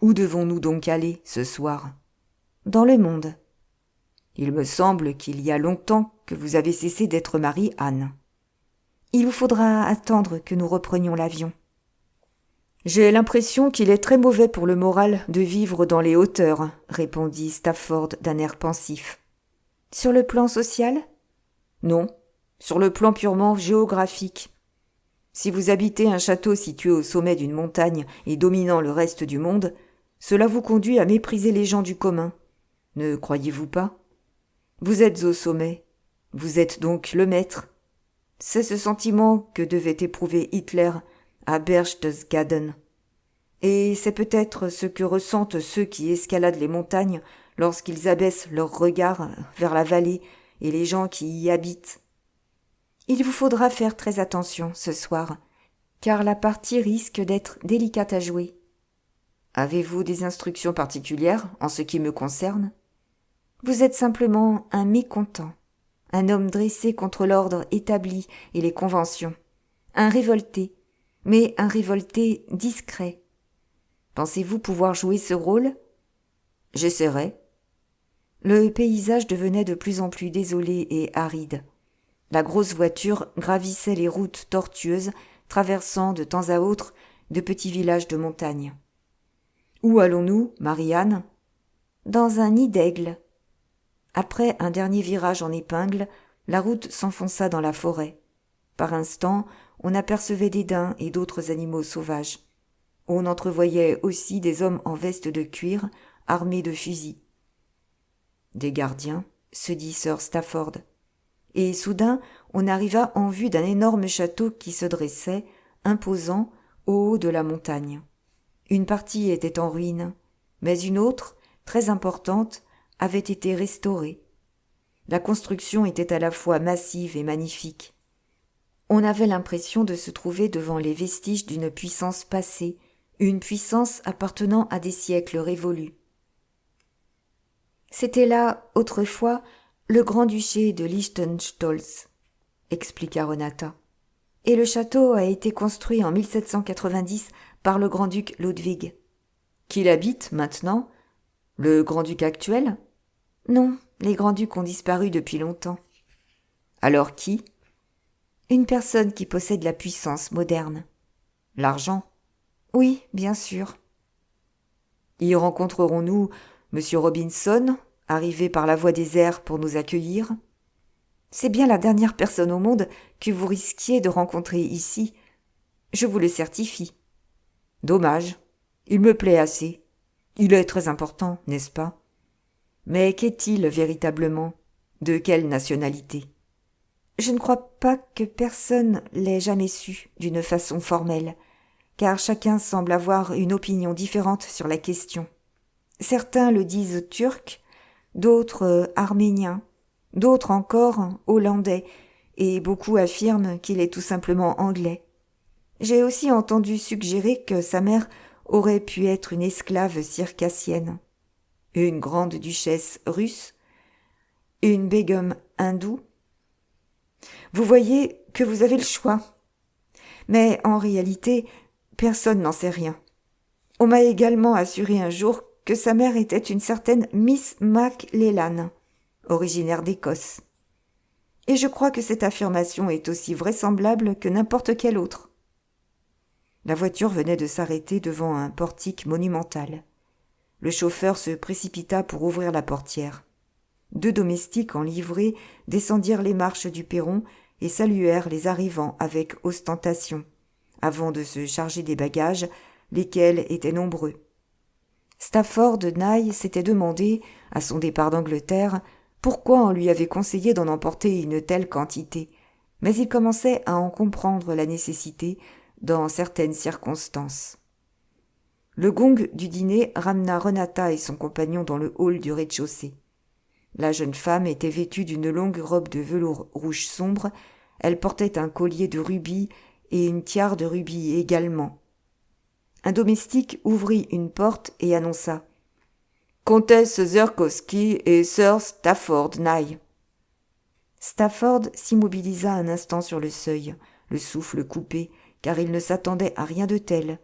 Où devons-nous donc aller ce soir ? » ?»« Dans le monde. » »« Il me semble qu'il y a longtemps que vous avez cessé d'être Marie-Anne. »« Il vous faudra attendre que nous reprenions l'avion. » « J'ai l'impression qu'il est très mauvais pour le moral de vivre dans les hauteurs, » répondit Stafford d'un air pensif. « Sur le plan social ? » ?»« Non, sur le plan purement géographique. Si vous habitez un château situé au sommet d'une montagne et dominant le reste du monde, cela vous conduit à mépriser les gens du commun. Ne croyez-vous pas ? Vous êtes au sommet. Vous êtes donc le maître. C'est ce sentiment que devait éprouver Hitler à Berchtesgaden. Et c'est peut-être ce que ressentent ceux qui escaladent les montagnes lorsqu'ils abaissent leur regard vers la vallée et les gens qui y habitent. Il vous faudra faire très attention ce soir, car la partie risque d'être délicate à jouer. Avez-vous des instructions particulières en ce qui me concerne ? Vous êtes simplement un mécontent, un homme dressé contre l'ordre établi et les conventions, un révolté, mais un révolté discret. Pensez-vous pouvoir jouer ce rôle ? J'essaierai. Le paysage devenait de plus en plus désolé et aride. La grosse voiture gravissait les routes tortueuses, traversant de temps à autre de petits villages de montagne. Où allons-nous, Marianne ? Dans un nid d'aigle. Après un dernier virage en épingle, la route s'enfonça dans la forêt. Par instants, on apercevait des daims et d'autres animaux sauvages. On entrevoyait aussi des hommes en veste de cuir, armés de fusils. Des gardiens, se dit Sir Stafford. Et soudain, on arriva en vue d'un énorme château qui se dressait, imposant, au haut de la montagne. Une partie était en ruine, mais une autre, très importante, avait été restaurée. La construction était à la fois massive et magnifique. On avait l'impression de se trouver devant les vestiges d'une puissance passée, une puissance appartenant à des siècles révolus. C'était là, autrefois, le grand-duché de Liechtenstolz, expliqua Renata. Et le château a été construit en 1790 par le grand-duc Ludwig. Qui l'habite maintenant? Le grand-duc actuel? Non, les grands-ducs ont disparu depuis longtemps. Alors qui? Une personne qui possède la puissance moderne. L'argent? Oui, bien sûr. Y rencontrerons-nous Monsieur Robinson, arrivé par la voie des airs pour nous accueillir? C'est bien la dernière personne au monde que vous risquiez de rencontrer ici. Je vous le certifie. Dommage. Il me plaît assez. Il est très important, n'est-ce pas? Mais qu'est-il véritablement? De quelle nationalité? Je ne crois pas que personne l'ait jamais su d'une façon formelle, car chacun semble avoir une opinion différente sur la question. Certains le disent turc, d'autres arménien, d'autres encore hollandais, et beaucoup affirment qu'il est tout simplement anglais. J'ai aussi entendu suggérer que sa mère aurait pu être une esclave circassienne, une grande duchesse russe, une begum hindoue. Vous voyez que vous avez le choix. Mais en réalité, personne n'en sait rien. On m'a également assuré un jour que sa mère était une certaine Miss Maclellan, originaire d'Écosse. Et je crois que cette affirmation est aussi vraisemblable que n'importe quelle autre. La voiture venait de s'arrêter devant un portique monumental. Le chauffeur se précipita pour ouvrir la portière. 2 domestiques en livrée descendirent les marches du perron et saluèrent les arrivants avec ostentation, avant de se charger des bagages, lesquels étaient nombreux. Stafford Nye s'était demandé, à son départ d'Angleterre, pourquoi on lui avait conseillé d'en emporter une telle quantité, mais il commençait à en comprendre la nécessité dans certaines circonstances. Le gong du dîner ramena Renata et son compagnon dans le hall du rez-de-chaussée. La jeune femme était vêtue d'une longue robe de velours rouge sombre, elle portait un collier de rubis et une tiare de rubis également. Un domestique ouvrit une porte et annonça « Comtesse Zerkowski et Sir Stafford Nye ». Stafford s'immobilisa un instant sur le seuil, le souffle coupé, car il ne s'attendait à rien de tel.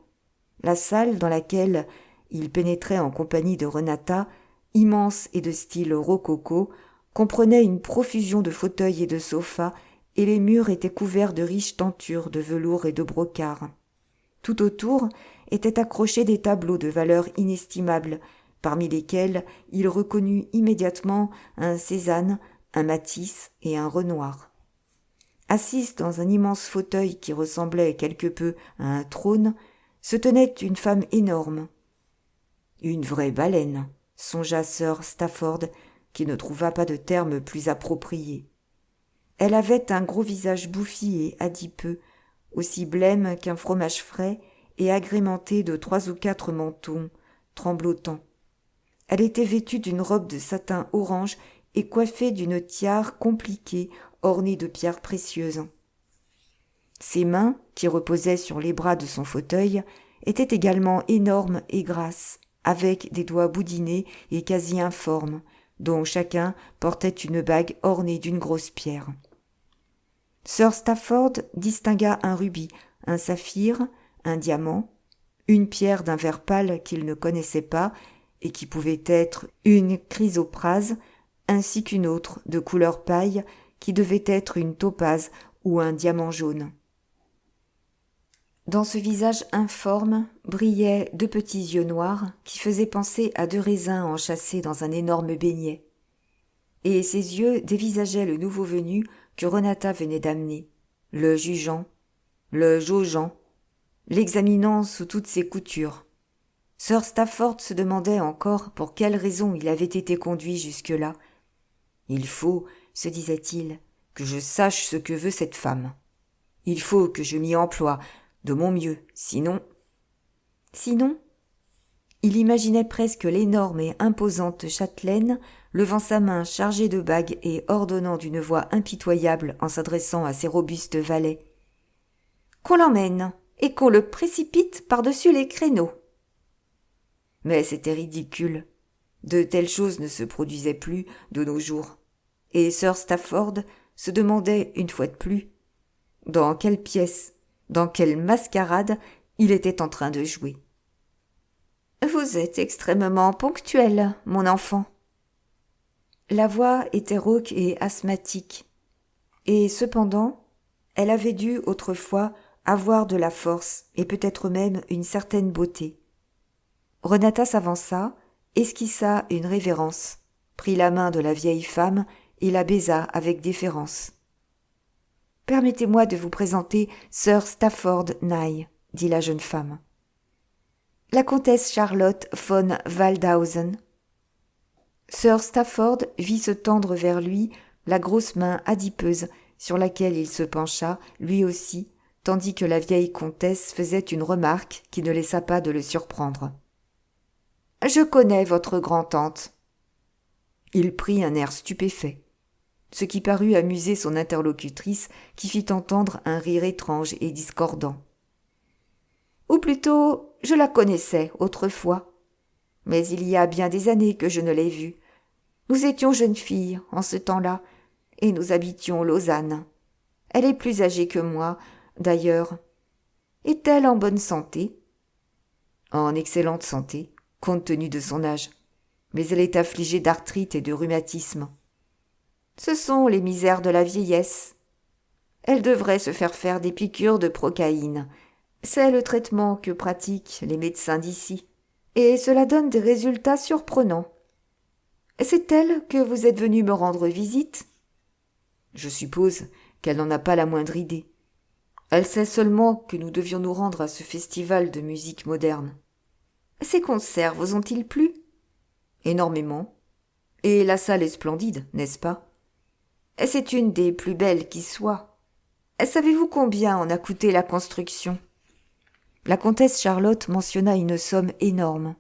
La salle dans laquelle il pénétrait en compagnie de Renata, immense et de style rococo, comprenait une profusion de fauteuils et de sofas, et les murs étaient couverts de riches tentures de velours et de brocart. Tout autour étaient accrochés des tableaux de valeur inestimable, parmi lesquels il reconnut immédiatement un Cézanne, un Matisse et un Renoir. Assise dans un immense fauteuil qui ressemblait quelque peu à un trône, se tenait une femme énorme. Une vraie baleine, songea Sir Stafford, qui ne trouva pas de terme plus approprié. Elle avait un gros visage bouffi et adipeux, aussi blême qu'un fromage frais et agrémenté de 3 ou 4 mentons, tremblotants. Elle était vêtue d'une robe de satin orange et coiffée d'une tiare compliquée ornée de pierres précieuses. Ses mains, qui reposaient sur les bras de son fauteuil, étaient également énormes et grasses, avec des doigts boudinés et quasi informes, dont chacun portait une bague ornée d'une grosse pierre. Sir Stafford distingua un rubis, un saphir, un diamant, une pierre d'un vert pâle qu'il ne connaissait pas et qui pouvait être une chrysoprase, ainsi qu'une autre de couleur paille qui devait être une topaze ou un diamant jaune. Dans ce visage informe brillaient 2 petits yeux noirs qui faisaient penser à 2 raisins enchâssés dans un énorme beignet. et ses yeux dévisageaient le nouveau venu que Renata venait d'amener, le jugeant, le jaugeant, l'examinant sous toutes ses coutures. Sir Stafford se demandait encore pour quelle raison il avait été conduit jusque-là. « Il faut, se disait-il, que je sache ce que veut cette femme. Il faut que je m'y emploie de mon mieux, sinon... » Sinon, il imaginait presque l'énorme et imposante châtelaine levant sa main chargée de bagues et ordonnant d'une voix impitoyable en s'adressant à ses robustes valets. « Qu'on l'emmène et qu'on le précipite par-dessus les créneaux. » Mais c'était ridicule. De telles choses ne se produisaient plus de nos jours. Et Sir Stafford se demandait une fois de plus dans quelle pièce, dans quelle mascarade il était en train de jouer. « Vous êtes extrêmement ponctuel, mon enfant. » La voix était rauque et asthmatique. Et cependant, elle avait dû autrefois avoir de la force et peut-être même une certaine beauté. Renata s'avança, esquissa une révérence, prit la main de la vieille femme et la baisa avec déférence. « Permettez-moi de vous présenter Sir Stafford Nye, » dit la jeune femme. « La comtesse Charlotte von Waldhausen. » Sir Stafford vit se tendre vers lui la grosse main adipeuse sur laquelle il se pencha, lui aussi, tandis que la vieille comtesse faisait une remarque qui ne laissa pas de le surprendre. « Je connais votre grand-tante. » Il prit un air stupéfait, ce qui parut amuser son interlocutrice qui fit entendre un rire étrange et discordant. « Ou plutôt, je la connaissais autrefois, mais il y a bien des années que je ne l'ai vue. Nous étions jeunes filles en ce temps-là, et nous habitions Lausanne. Elle est plus âgée que moi, d'ailleurs. Est-elle en bonne santé ? » ?»« En excellente santé, compte tenu de son âge, mais elle est affligée d'arthrite et de rhumatisme. Ce sont les misères de la vieillesse. Elle devrait se faire des piqûres de procaïne. C'est le traitement que pratiquent les médecins d'ici, et cela donne des résultats surprenants. C'est elle que vous êtes venu me rendre visite ? Je suppose qu'elle n'en a pas la moindre idée. Elle sait seulement que nous devions nous rendre à ce festival de musique moderne. Ces concerts vous ont-ils plu ? Énormément. Et la salle est splendide, n'est-ce pas ? C'est une des plus belles qui soit. Savez-vous combien en a coûté la construction ? La comtesse Charlotte mentionna une somme énorme,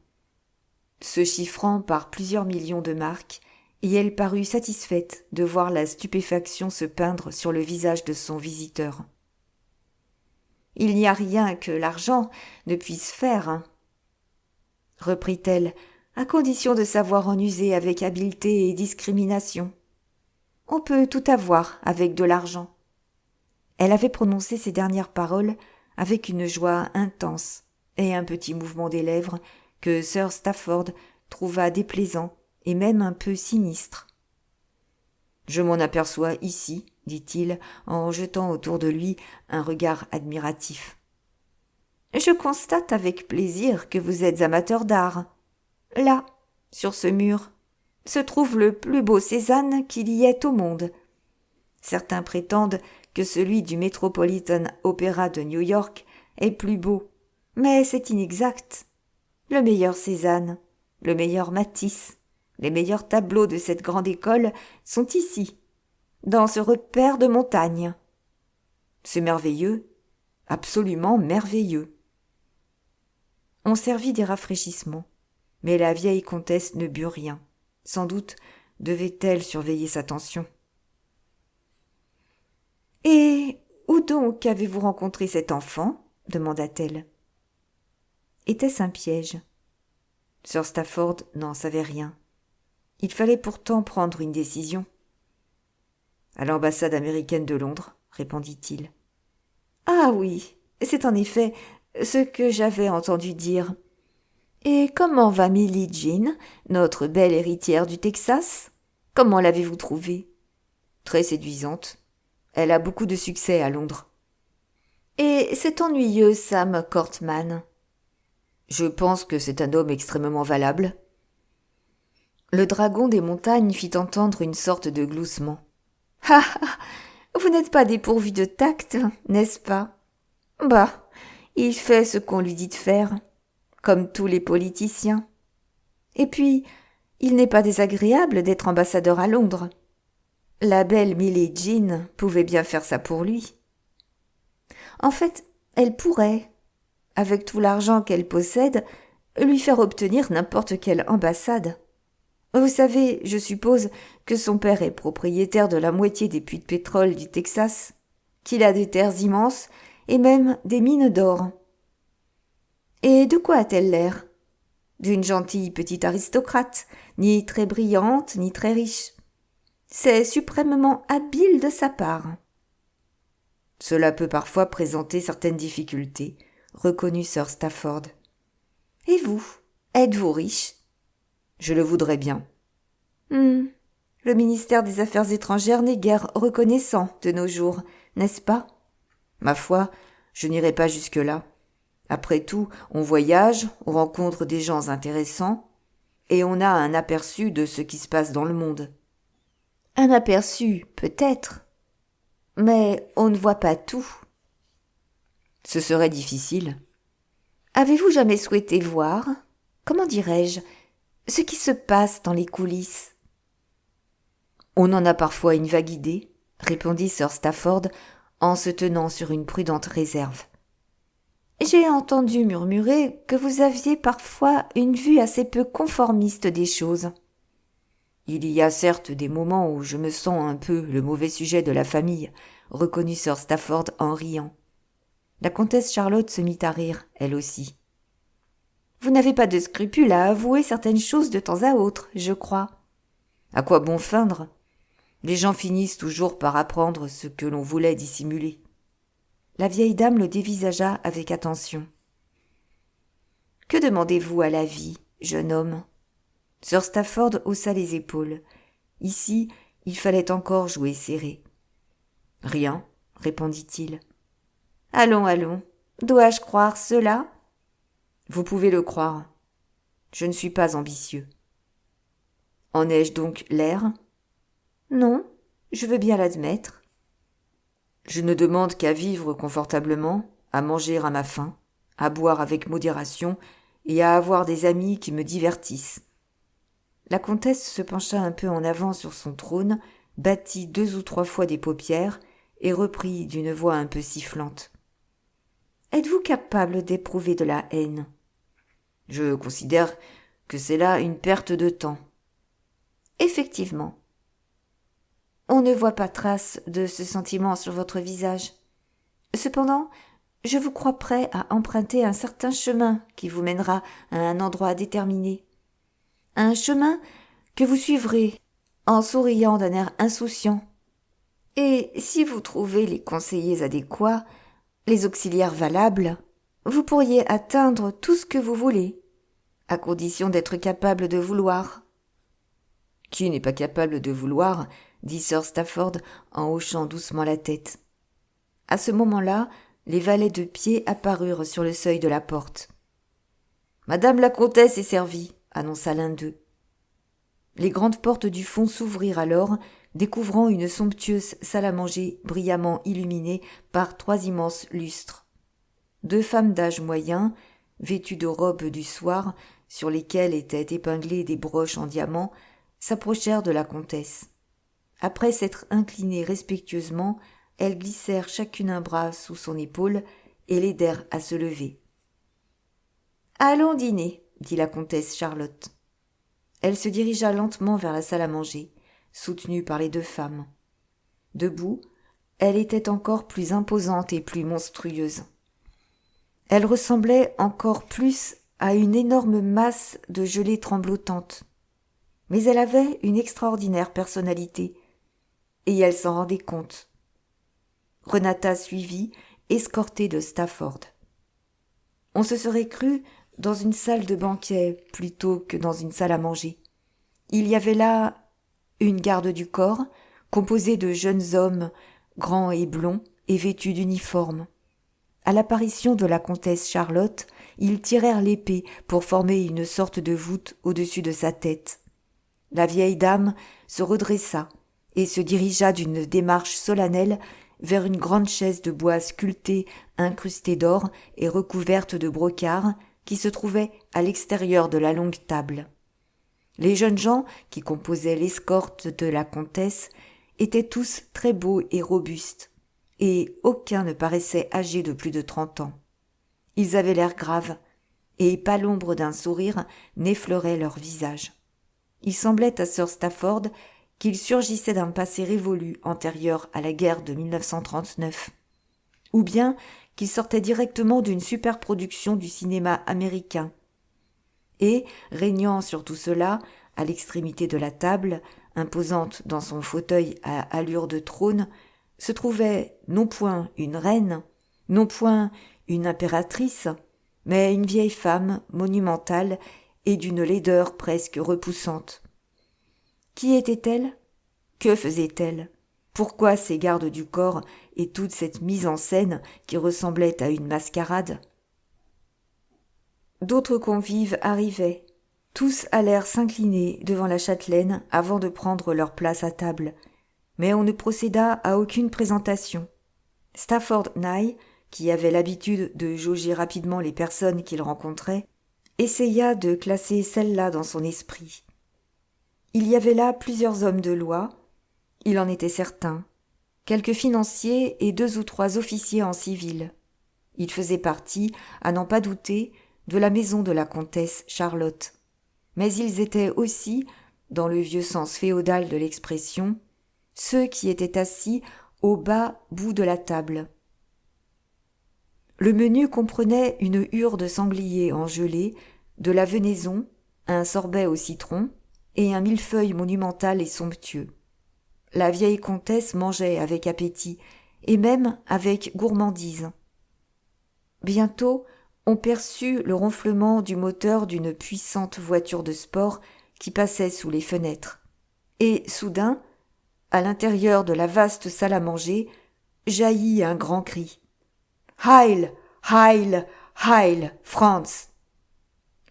se chiffrant par plusieurs millions de marks, et elle parut satisfaite de voir la stupéfaction se peindre sur le visage de son visiteur. « Il n'y a rien que l'argent ne puisse faire, hein, » reprit-elle, à condition de savoir en user avec habileté et discrimination. « On peut tout avoir avec de l'argent. » Elle avait prononcé ces dernières paroles avec une joie intense et un petit mouvement des lèvres que Sir Stafford trouva déplaisant et même un peu sinistre. « Je m'en aperçois ici, » dit-il en jetant autour de lui un regard admiratif. « Je constate avec plaisir que vous êtes amateur d'art. Là, sur ce mur, se trouve le plus beau Cézanne qu'il y ait au monde. Certains prétendent que celui du Metropolitan Opera de New York est plus beau, mais c'est inexact. Le meilleur Cézanne, le meilleur Matisse, les meilleurs tableaux de cette grande école sont ici, dans ce repaire de montagne. C'est merveilleux, absolument merveilleux. » On servit des rafraîchissements, mais la vieille comtesse ne but rien. Sans doute devait-elle surveiller sa tension. « Et où donc avez-vous rencontré cet enfant ? » demanda-t-elle. Était-ce un piège ? Sir Stafford n'en savait rien. Il fallait pourtant prendre une décision. « À l'ambassade américaine de Londres, » répondit-il. « Ah oui, c'est en effet ce que j'avais entendu dire. Et comment va Millie Jean, notre belle héritière du Texas ? Comment l'avez-vous trouvée ? » ?»« Très séduisante. Elle a beaucoup de succès à Londres. »« Et cet ennuyeux Sam Cortman ? » « Je pense que c'est un homme extrêmement valable. » Le dragon des montagnes fit entendre une sorte de gloussement. « Ah ah, vous n'êtes pas dépourvu de tact, n'est-ce pas ? Bah, il fait ce qu'on lui dit de faire, comme tous les politiciens. Et puis, il n'est pas désagréable d'être ambassadeur à Londres. La belle Millie Jean pouvait bien faire ça pour lui. En fait, elle pourrait, avec tout l'argent qu'elle possède, lui faire obtenir n'importe quelle ambassade. Vous savez, je suppose, que son père est propriétaire de la moitié des puits de pétrole du Texas, qu'il a des terres immenses et même des mines d'or. Et de quoi a-t-elle l'air ? D'une gentille petite aristocrate, ni très brillante, ni très riche. C'est suprêmement habile de sa part. Cela peut parfois présenter certaines difficultés, reconnut Sir Stafford. Et vous, êtes-vous riche ? Je le voudrais bien. Le ministère des Affaires étrangères n'est guère reconnaissant de nos jours, n'est-ce pas ? Ma foi, je n'irai pas jusque-là. Après tout, on voyage, on rencontre des gens intéressants, et on a un aperçu de ce qui se passe dans le monde. Un aperçu, peut-être, mais on ne voit pas tout. Ce serait difficile. Avez-vous jamais souhaité voir, comment dirais-je, ce qui se passe dans les coulisses ? On en a parfois une vague idée, répondit Sir Stafford en se tenant sur une prudente réserve. J'ai entendu murmurer que vous aviez parfois une vue assez peu conformiste des choses. Il y a certes des moments où je me sens un peu le mauvais sujet de la famille, reconnut Sir Stafford en riant. La comtesse Charlotte se mit à rire, elle aussi. Vous n'avez pas de scrupule à avouer certaines choses de temps à autre, je crois. À quoi bon feindre ? Les gens finissent toujours par apprendre ce que l'on voulait dissimuler. La vieille dame le dévisagea avec attention. « Que demandez-vous à la vie, jeune homme ?» Sir Stafford haussa les épaules. Ici, il fallait encore jouer serré. « Rien, » répondit-il. « Allons, allons, dois-je croire cela ?» Vous pouvez le croire. Je ne suis pas ambitieux. En ai-je donc l'air ? Non, je veux bien l'admettre. Je ne demande qu'à vivre confortablement, à manger à ma faim, à boire avec modération et à avoir des amis qui me divertissent. La comtesse se pencha un peu en avant sur son trône, battit 2 ou 3 fois des paupières et reprit d'une voix un peu sifflante. « Êtes-vous capable d'éprouver de la haine ? Je considère que c'est là une perte de temps. » Effectivement. On ne voit pas trace de ce sentiment sur votre visage. Cependant, je vous crois prêt à emprunter un certain chemin qui vous mènera à un endroit déterminé. Un chemin que vous suivrez en souriant d'un air insouciant. Et si vous trouvez les conseillers adéquats, les auxiliaires valables, vous pourriez atteindre tout ce que vous voulez, à condition d'être capable de vouloir. Qui n'est pas capable de vouloir ? Dit Sir Stafford en hochant doucement la tête. À ce moment-là, les valets de pied apparurent sur le seuil de la porte. « Madame la comtesse est servie » annonça l'un d'eux. Les grandes portes du fond s'ouvrirent alors, découvrant une somptueuse salle à manger brillamment illuminée par 3 immenses lustres. 2 femmes d'âge moyen, vêtues de robes du soir, sur lesquelles étaient épinglées des broches en diamants, s'approchèrent de la comtesse. Après s'être inclinées respectueusement, elles glissèrent chacune un bras sous son épaule et l'aidèrent à se lever. « Allons dîner, » dit la comtesse Charlotte. Elle se dirigea lentement vers la salle à manger, soutenue par les 2 femmes. Debout, elle était encore plus imposante et plus monstrueuse. Elle ressemblait encore plus à une énorme masse de gelée tremblotante. Mais elle avait une extraordinaire personnalité, et elle s'en rendait compte. Renata suivit, escortée de Stafford. On se serait cru dans une salle de banquet plutôt que dans une salle à manger. Il y avait là une garde du corps, composée de jeunes hommes, grands et blonds, et vêtus d'uniforme. À l'apparition de la comtesse Charlotte, ils tirèrent l'épée pour former une sorte de voûte au-dessus de sa tête. La vieille dame se redressa et se dirigea d'une démarche solennelle vers une grande chaise de bois sculptée, incrustée d'or et recouverte de brocart, qui se trouvait à l'extérieur de la longue table. Les jeunes gens qui composaient l'escorte de la comtesse étaient tous très beaux et robustes, et aucun ne paraissait âgé de plus de 30 ans. Ils avaient l'air graves, et pas l'ombre d'un sourire n'effleurait leur visage. Il semblait à Sir Stafford qu'il surgissait d'un passé révolu antérieur à la guerre de 1939, ou bien qu'il sortait directement d'une superproduction du cinéma américain. Et, régnant sur tout cela, à l'extrémité de la table, imposante dans son fauteuil à allure de trône, se trouvait non point une reine, non point une impératrice, mais une vieille femme monumentale et d'une laideur presque repoussante. Qui était-elle ? Que faisait-elle ? Pourquoi ces gardes du corps et toute cette mise en scène qui ressemblait à une mascarade ? D'autres convives arrivaient. Tous allèrent s'incliner devant la châtelaine avant de prendre leur place à table, mais on ne procéda à aucune présentation. Stafford Nye, qui avait l'habitude de jauger rapidement les personnes qu'il rencontrait, essaya de classer celle-là dans son esprit. Il y avait là plusieurs hommes de loi, il en était certain, quelques financiers et 2 ou 3 officiers en civil. Ils faisaient partie, à n'en pas douter, de la maison de la comtesse Charlotte. Mais ils étaient aussi, dans le vieux sens féodal de l'expression, ceux qui étaient assis au bas bout de la table. Le menu comprenait une hure de sanglier en gelée, de la venaison, un sorbet au citron et un millefeuille monumental et somptueux. La vieille comtesse mangeait avec appétit, et même avec gourmandise. Bientôt, on perçut le ronflement du moteur d'une puissante voiture de sport qui passait sous les fenêtres. Et soudain, à l'intérieur de la vaste salle à manger, jaillit un grand cri. « Heil, Heil, Heil, France !»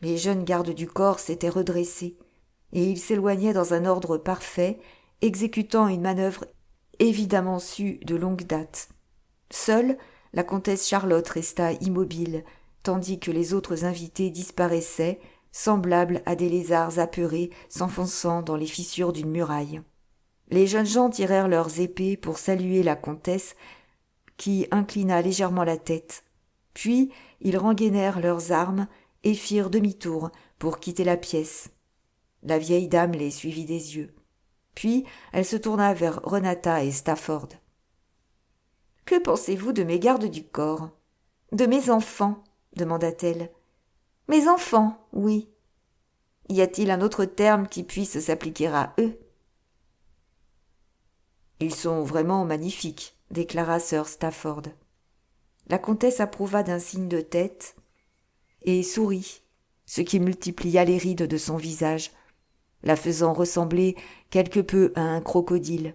Les jeunes gardes du corps s'étaient redressés, et ils s'éloignaient dans un ordre parfait, exécutant une manœuvre évidemment sue de longue date. Seule, la comtesse Charlotte resta immobile, tandis que les autres invités disparaissaient, semblables à des lézards apeurés s'enfonçant dans les fissures d'une muraille. Les jeunes gens tirèrent leurs épées pour saluer la comtesse, qui inclina légèrement la tête. Puis ils rengainèrent leurs armes et firent demi-tour pour quitter la pièce. La vieille dame les suivit des yeux. Puis elle se tourna vers Renata et Stafford. « Que pensez-vous de mes gardes du corps ? De mes enfants ? demanda-t-elle. « Mes enfants, oui. Y a-t-il un autre terme qui puisse s'appliquer à eux ?»« Ils sont vraiment magnifiques, déclara Sir Stafford. La comtesse approuva d'un signe de tête et sourit, ce qui multiplia les rides de son visage, la faisant ressembler quelque peu à un crocodile.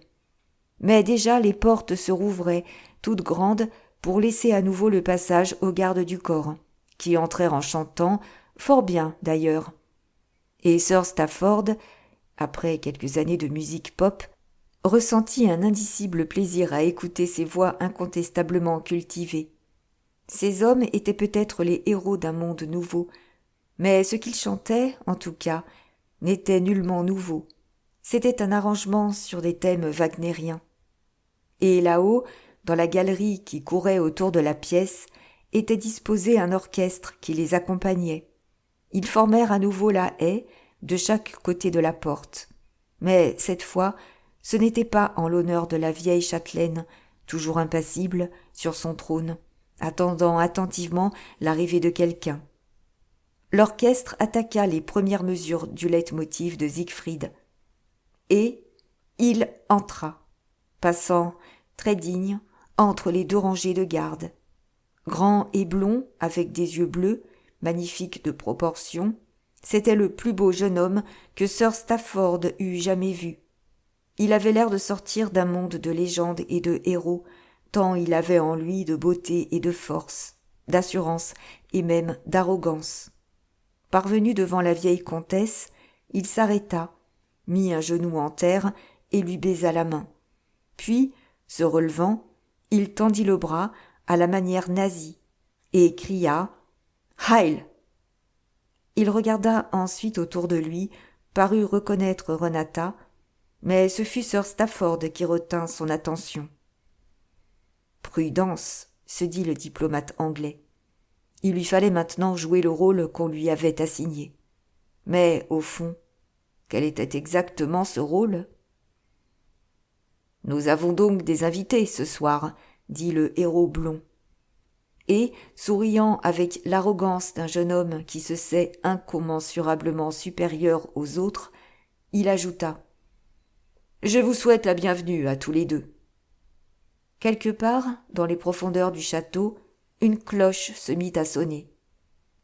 Mais déjà les portes se rouvraient, toutes grandes, pour laisser à nouveau le passage aux gardes du corps, qui entrèrent en chantant, fort bien d'ailleurs. Et Sir Stafford, après quelques années de musique pop, ressentit un indicible plaisir à écouter ces voix incontestablement cultivées. Ces hommes étaient peut-être les héros d'un monde nouveau, mais ce qu'ils chantaient, en tout cas, n'était nullement nouveau. C'était un arrangement sur des thèmes wagnériens. Et là-haut, dans la galerie qui courait autour de la pièce, était disposé un orchestre qui les accompagnait. Ils formèrent à nouveau la haie de chaque côté de la porte. Mais cette fois, ce n'était pas en l'honneur de la vieille châtelaine, toujours impassible, sur son trône, attendant attentivement l'arrivée de quelqu'un. L'orchestre attaqua les premières mesures du leitmotiv de Siegfried. Et il entra, passant, très digne, entre les 2 rangées de gardes. Grand et blond, avec des yeux bleus, magnifique de proportion, c'était le plus beau jeune homme que Sir Stafford eût jamais vu. Il avait l'air de sortir d'un monde de légendes et de héros, tant il avait en lui de beauté et de force, d'assurance et même d'arrogance. Parvenu devant la vieille comtesse, il s'arrêta, mit un genou en terre et lui baisa la main. Puis, se relevant, il tendit le bras à la manière nazie et cria « Heil !» Il regarda ensuite autour de lui, parut reconnaître Renata, mais ce fut Sir Stafford qui retint son attention. « Prudence !» se dit le diplomate anglais. Il lui fallait maintenant jouer le rôle qu'on lui avait assigné. Mais, au fond, quel était exactement ce rôle ? « Nous avons donc des invités ce soir, » dit le héros blond. Et, souriant avec l'arrogance d'un jeune homme qui se sait incommensurablement supérieur aux autres, il ajouta « Je vous souhaite la bienvenue à tous les deux. » Quelque part, dans les profondeurs du château, une cloche se mit à sonner.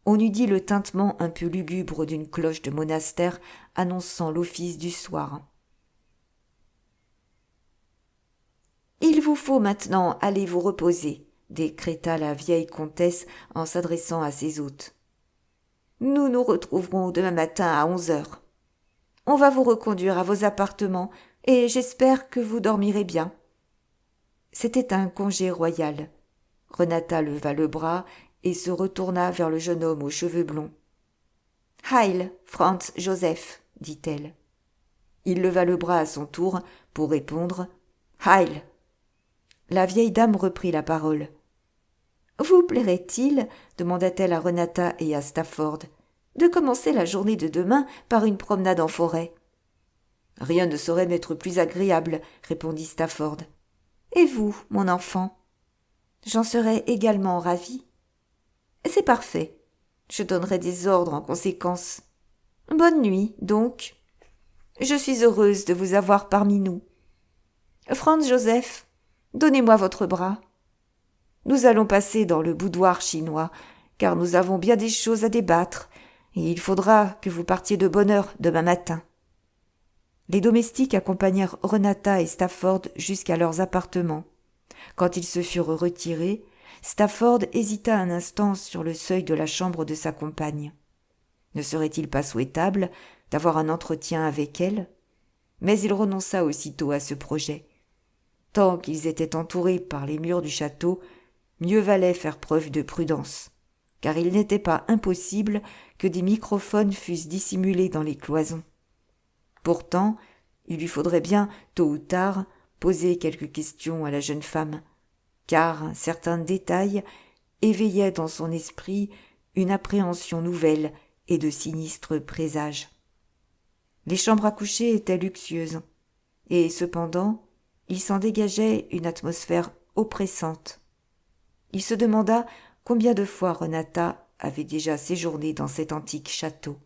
On eût dit le tintement un peu lugubre d'une cloche de monastère annonçant l'office du soir. « Il vous faut maintenant aller vous reposer, » décréta la vieille comtesse en s'adressant à ses hôtes. « Nous nous retrouverons demain matin à 11h. On va vous reconduire à vos appartements et j'espère que vous dormirez bien. » C'était un congé royal. Renata leva le bras et se retourna vers le jeune homme aux cheveux blonds. « Heil, Franz Joseph » dit-elle. Il leva le bras à son tour pour répondre « Heil ». La vieille dame reprit la parole. « Vous plairait-il, demanda-t-elle à Renata et à Stafford, de commencer la journée de demain par une promenade en forêt ?»« Rien ne saurait m'être plus agréable, » répondit Stafford. « Et vous, mon enfant ?»« J'en serais également ravie. »« C'est parfait. Je donnerai des ordres en conséquence. Bonne nuit, donc. Je suis heureuse de vous avoir parmi nous. Franz Joseph, donnez-moi votre bras. Nous allons passer dans le boudoir chinois, car nous avons bien des choses à débattre, et il faudra que vous partiez de bonne heure demain matin. » Les domestiques accompagnèrent Renata et Stafford jusqu'à leurs appartements. Quand ils se furent retirés, Stafford hésita un instant sur le seuil de la chambre de sa compagne. Ne serait-il pas souhaitable d'avoir un entretien avec elle ? Mais il renonça aussitôt à ce projet. Tant qu'ils étaient entourés par les murs du château, mieux valait faire preuve de prudence, car il n'était pas impossible que des microphones fussent dissimulés dans les cloisons. Pourtant, il lui faudrait bien, tôt ou tard, poser quelques questions à la jeune femme, car certains détails éveillaient dans son esprit une appréhension nouvelle et de sinistres présages. Les chambres à coucher étaient luxueuses, et cependant, il s'en dégageait une atmosphère oppressante. Il se demanda combien de fois Renata avait déjà séjourné dans cet antique château.